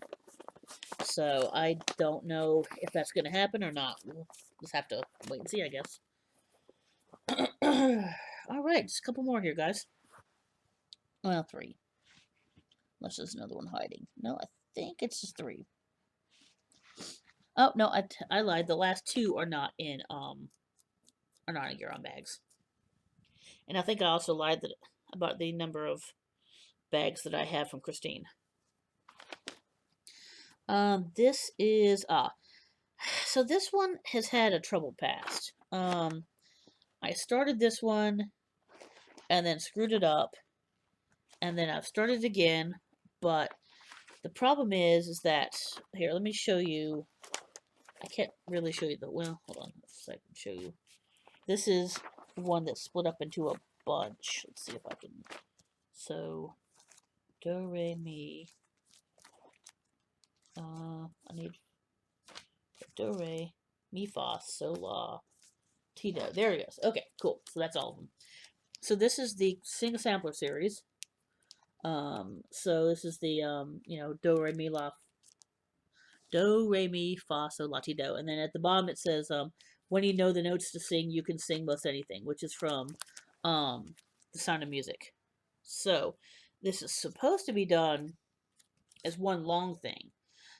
So I don't know if that's going to happen or not. We'll just have to wait and see, I guess. All right, just a couple more here, guys. Well, three. Unless there's another one hiding. No, I think it's just three. Oh no, I lied. The last two are not in Gear-On bags. And I think I also lied about the number of bags that I have from Christine. This is so this one has had a troubled past. I started this one and then screwed it up, and then I've started again, but the problem is that, here, let me show you. I can't really show you well, hold on, so I can show you. This is one that's split up into a bunch. Let's see if I can. So, do, re, mi. I need do, re, mi, fa, sol, la, ti, do. There it is. Okay, cool. So that's all of them. So this is the single sampler series. So this is the do, re, mi, la, do, re, mi, fa, sol, la, ti, do. And then at the bottom it says, when you know the notes to sing, you can sing most anything, which is from The Sound of Music. So this is supposed to be done as one long thing.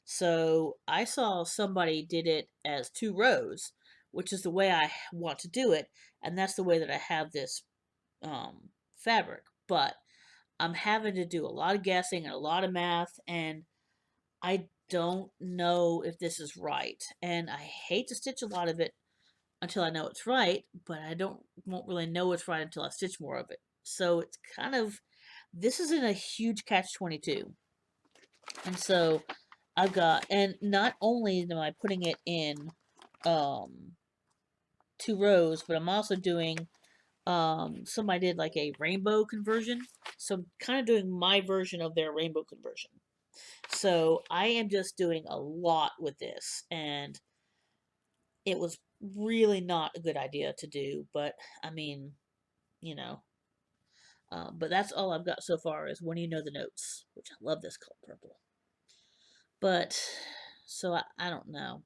So I saw somebody did it as 2 rows, which is the way I want to do it, and that's the way that I have this fabric. But I'm having to do a lot of guessing and a lot of math, and I don't know if this is right. And I hate to stitch a lot of it until I know it's right, but I won't really know it's right until I stitch more of it. So it's kind of, this is in a huge catch-22. And so I've got, and not only am I putting it in 2 rows, but I'm also doing, somebody did like a rainbow conversion. So I'm kind of doing my version of their rainbow conversion. So I am just doing a lot with this, and it was really not a good idea to do, but I mean, you know. But that's all I've got so far is When You Know the Notes, which I love this color purple. But, so I don't know.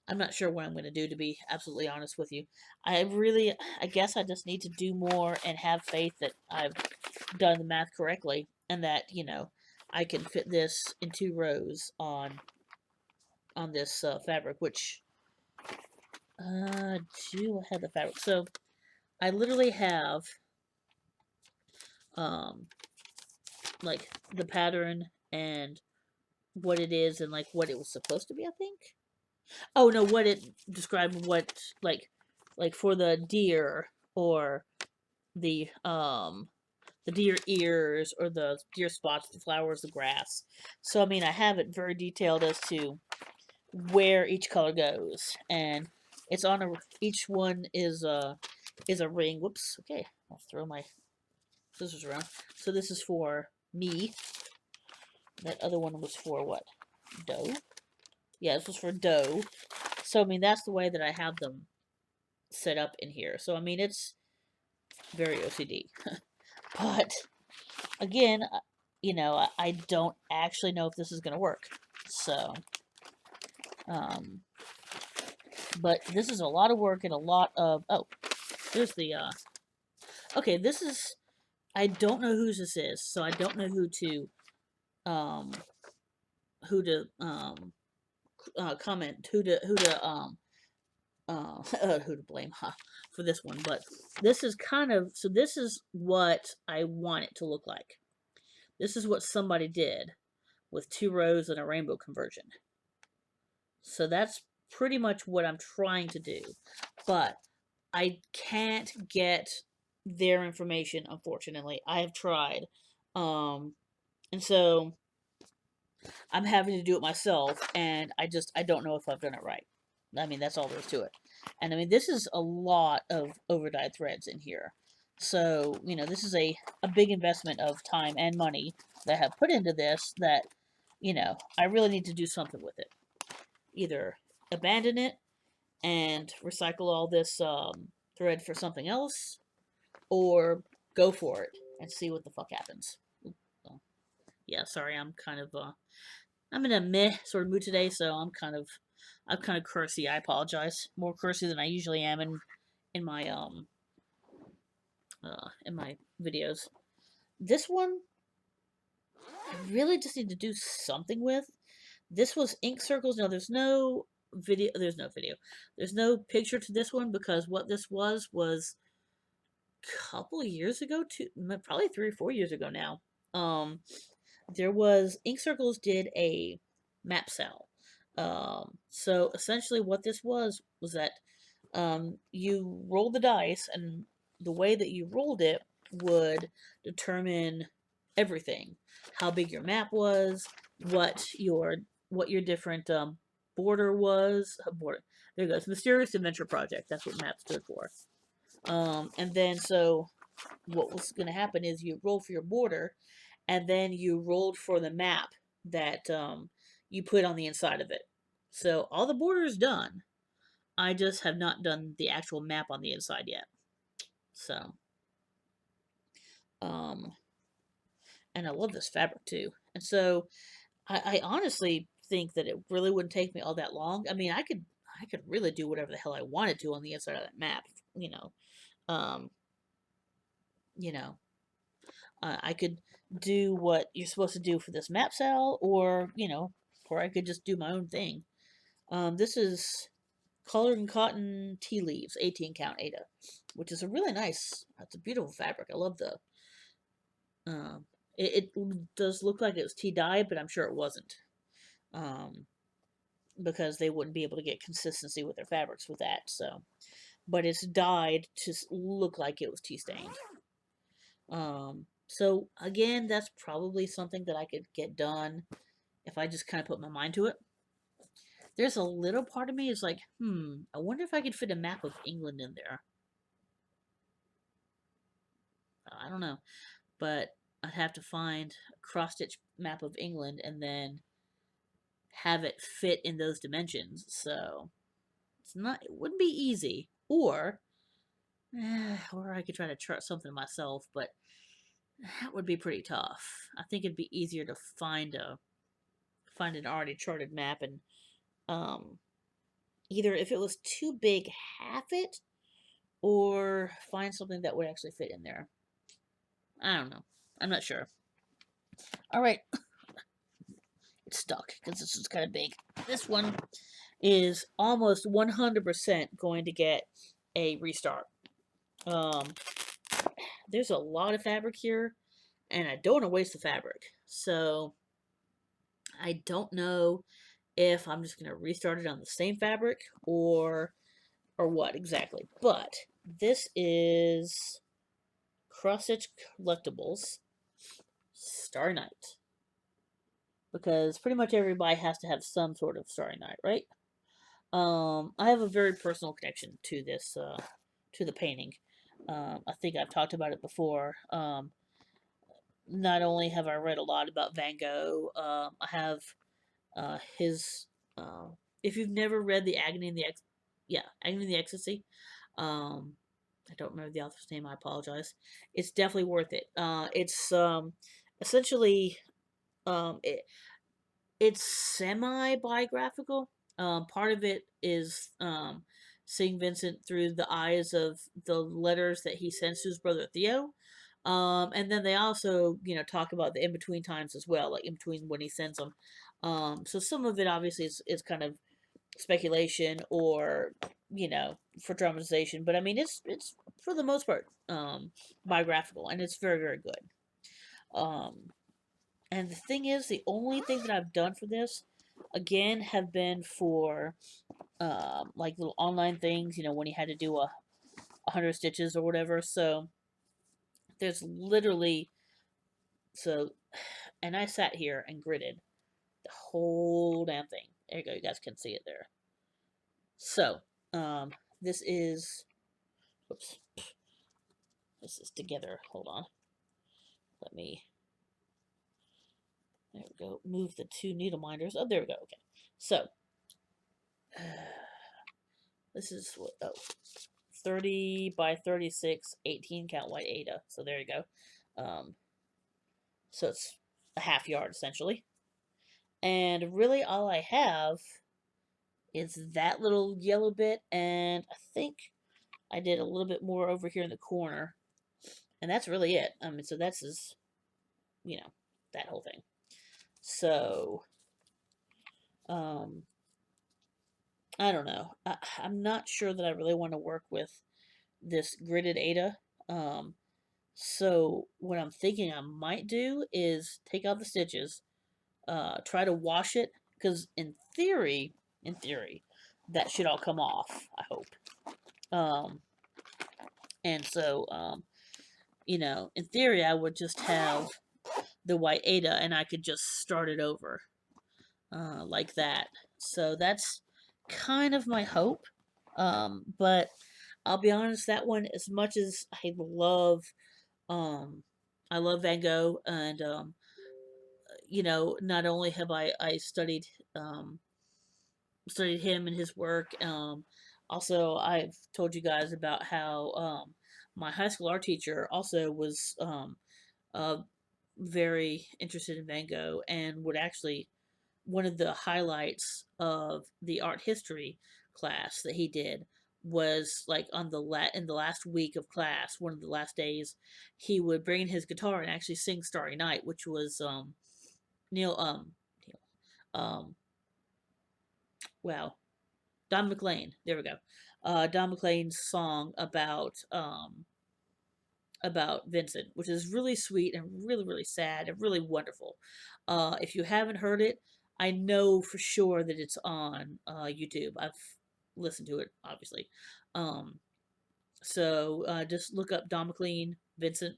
I'm not sure what I'm going to do, to be absolutely honest with you. I guess I just need to do more and have faith that I've done the math correctly and that, I can fit this in 2 rows on this fabric, which, do I have the fabric? So, I literally have, like, the pattern and what it is and, like, what it was supposed to be, I think. Oh, no, what it described, what, like for the deer, or the deer ears, or the deer spots, the flowers, the grass. So, I mean, I have it very detailed as to where each color goes, and it's on a each one is a ring. Whoops. Okay, I'll throw my scissors around. So this is for me. That other one was for what? Dough. Yeah, this was for dough. So I mean that's the way that I have them set up in here. So I mean it's very OCD. But again, you know, I don't actually know if this is going to work. So, um, but this is a lot of work and a lot of, oh, there's the, okay, this is, I don't know whose this is, so I don't know um, comment, who to blame, huh, for this one, but this is kind of, so this is what I want it to look like. This is what somebody did with 2 rows and a rainbow conversion. So that's pretty much what I'm trying to do. But I can't get their information, unfortunately. I have tried. And so I'm having to do it myself, and I don't know if I've done it right. I mean, that's all there is to it. And I mean, this is a lot of overdyed threads in here. So, you know, this is a big investment of time and money that I have put into this that, you know, I really need to do something with it. Either abandon it and recycle all this thread for something else, or go for it and see what the fuck happens. So, yeah, sorry, I'm kind of I'm in a meh sort of mood today, so I'm kind of cursy. I apologize. More cursy than I usually am in my videos. This one I really just need to do something with. This was ink circles. No, there's no video. There's no video. There's no picture to this one because what this was a couple of years ago, probably 3 or 4 years ago now. There was Ink Circles did a map sale. So essentially, what this was that you roll the dice, and the way that you rolled it would determine everything: how big your map was, what your different border was. Border. There goes Mysterious Adventure Project. That's what map stood for. And then so what was going to happen is you roll for your border, and then you rolled for the map that you put on the inside of it. So all the border is done. I just have not done the actual map on the inside yet. So, um, and I love this fabric too. And so I honestly think that it really wouldn't take me all that long. I mean, I could really do whatever the hell I wanted to on the inside of that map. You know, um, you know, I could do what you're supposed to do for this map cell, or you know, or I could just do my own thing. This is Colored and Cotton Tea Leaves, 18 count Ada, which is a really nice. It's a beautiful fabric. I love the. Um, it does look like it was tea dye, but I'm sure it wasn't. Um, because they wouldn't be able to get consistency with their fabrics with that. So, but it's dyed to look like it was tea stained. So again, that's probably something that I could get done if I just kind of put my mind to it. There's a little part of me is like, I wonder if I could fit a map of England in there. I don't know, but I'd have to find a cross-stitch map of England and then have it fit in those dimensions. So it wouldn't be easy. Or I could try to chart something myself, but that would be pretty tough. I think it'd be easier to find an already charted map, and either if it was too big, half it, or find something that would actually fit in there. I don't know. I'm not sure. All right, it's stuck because this is kind of big. This one is almost 100% going to get a restart. There's a lot of fabric here, and I don't want to waste the fabric. So I don't know if I'm just going to restart it on the same fabric or what exactly. But this is Cross Stitch Collectables Star Night. because pretty much everybody has to have some sort of Starry Night, right? I have a very personal connection to this, to the painting. I think I've talked about it before. Not only have I read a lot about Van Gogh, I have his. Uh, if you've never read the Agony and the Agony and the Ecstasy, um, I don't remember the author's name. I apologize. It's definitely worth it. It's essentially it, it's semi biographical. Part of it is seeing Vincent through the eyes of the letters that he sends to his brother Theo. And then they also, talk about the in between times as well, like in between when he sends them. So some of it obviously is kind of speculation or for dramatization, but I mean it's for the most part biographical, and it's very very good. Um, and the thing is, the only thing that I've done for this, again, have been for like little online things, when you had to do 100 stitches or whatever. So there's literally so, and I sat here and gridded the whole damn thing. There you go, you guys can see it there. So, this is, oops, this is together. Hold on, let me. There we go. Move the two needle minders. Oh, there we go. Okay, so. This is what, 30 by 36, 18 count white Ada. So there you go. So it's a half yard essentially. And really all I have is that little yellow bit, and I think I did a little bit more over here in the corner. And that's really it. So that's just, that whole thing. So, um, I don't know. I'm not sure that I really want to work with this gridded Ada. So what I'm thinking I might do is take out the stitches, try to wash it, because in theory, that should all come off. I hope. Um, and so, in theory, I would just have the white Ada, and I could just start it over, like that. So that's kind of my hope. But I'll be honest, that one, as much as um, I love Van Gogh, and not only have I um, studied him and his work. Also, I've told you guys about how my high school art teacher also was uh, very interested in Van Gogh, and would actually, one of the highlights of the art history class that he did was like in the last week of class, one of the last days, he would bring in his guitar and actually sing Starry Night, which was Neil um wow, Don McLean. There we go. Don McLean's song about Vincent, which is really sweet and really really sad and really wonderful. If you haven't heard it, I know for sure that it's on YouTube. I've listened to it, obviously. Um, so just look up Don McLean Vincent.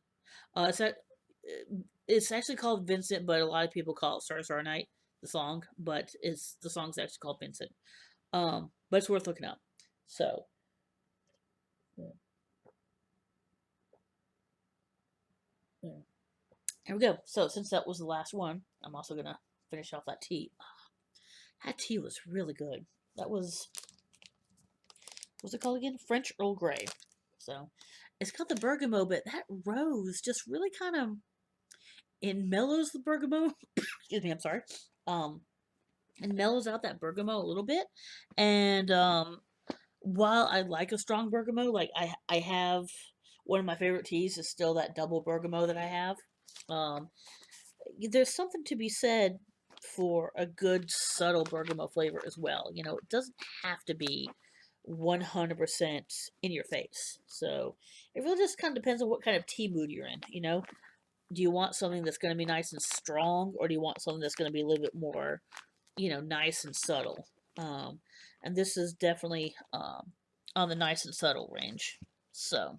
It's actually called Vincent, but a lot of people call it Star Night, the song. But the song's actually called Vincent. But it's worth looking up. So, yeah. Here we go. So, since that was the last one, I'm also gonna finish off that tea. That tea was really good. That was, what's it called again? French Earl Grey. So, it's got the bergamot, but that rose just really kind of, it mellows the bergamot. Excuse me, I'm sorry. Um, it mellows out that bergamot a little bit, and while I like a strong bergamot, like I have one of my favorite teas is still that double bergamot that I have. Um, there's something to be said for a good subtle bergamot flavor as well. It doesn't have to be 100% in your face. So it really just kind of depends on what kind of tea mood you're in. Do you want something that's going to be nice and strong, or do you want something that's going to be a little bit more, nice and subtle? Um, and this is definitely on the nice and subtle range. So,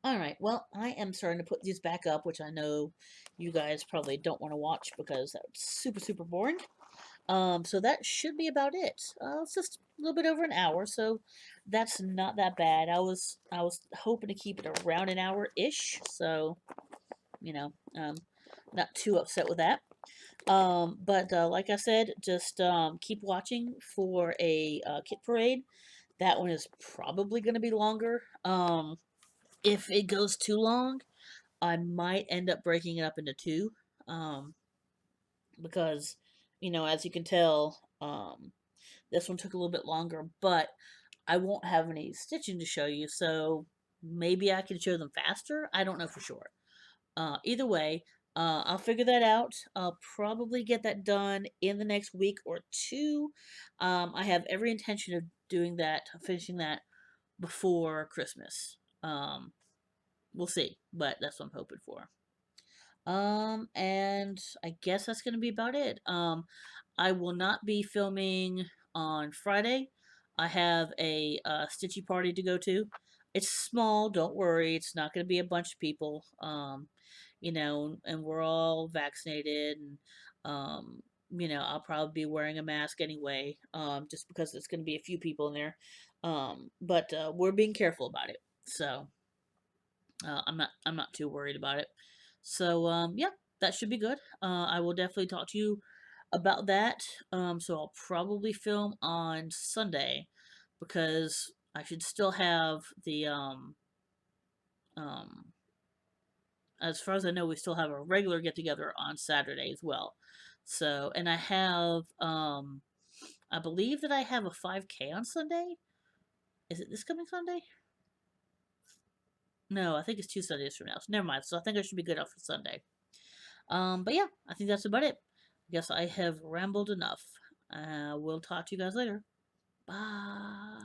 all right. Well, I am starting to put these back up, which I know you guys probably don't want to watch because that's super, super boring. So that should be about it. It's just a little bit over an hour, so that's not that bad. I was hoping to keep it around an hour ish, so you know, not too upset with that. But like I said, just keep watching for a kit parade. That one is probably going to be longer. If it goes too long, I might end up breaking it up into two. Um, because, as you can tell, this one took a little bit longer, but I won't have any stitching to show you, so maybe I can show them faster. I don't know for sure. Either way, I'll figure that out. I'll probably get that done in the next week or two. I have every intention of doing that, finishing that before Christmas. We'll see, but that's what I'm hoping for. And I guess that's gonna be about it. I will not be filming on Friday. I have a stitchy party to go to. It's small, don't worry. It's not gonna be a bunch of people. And we're all vaccinated, and I'll probably be wearing a mask anyway. Just because it's gonna be a few people in there. But we're being careful about it. So I'm not too worried about it. So yeah, that should be good. I will definitely talk to you about that. So I'll probably film on Sunday because I should still have the um as far as I know, we still have a regular get together on Saturday as well. So, and I believe that I have a 5K on Sunday. Is it this coming Sunday? No, I think it's 2 Sundays from now. So never mind. So I think I should be good up for Sunday. But yeah, I think that's about it. I guess I have rambled enough. We'll talk to you guys later. Bye.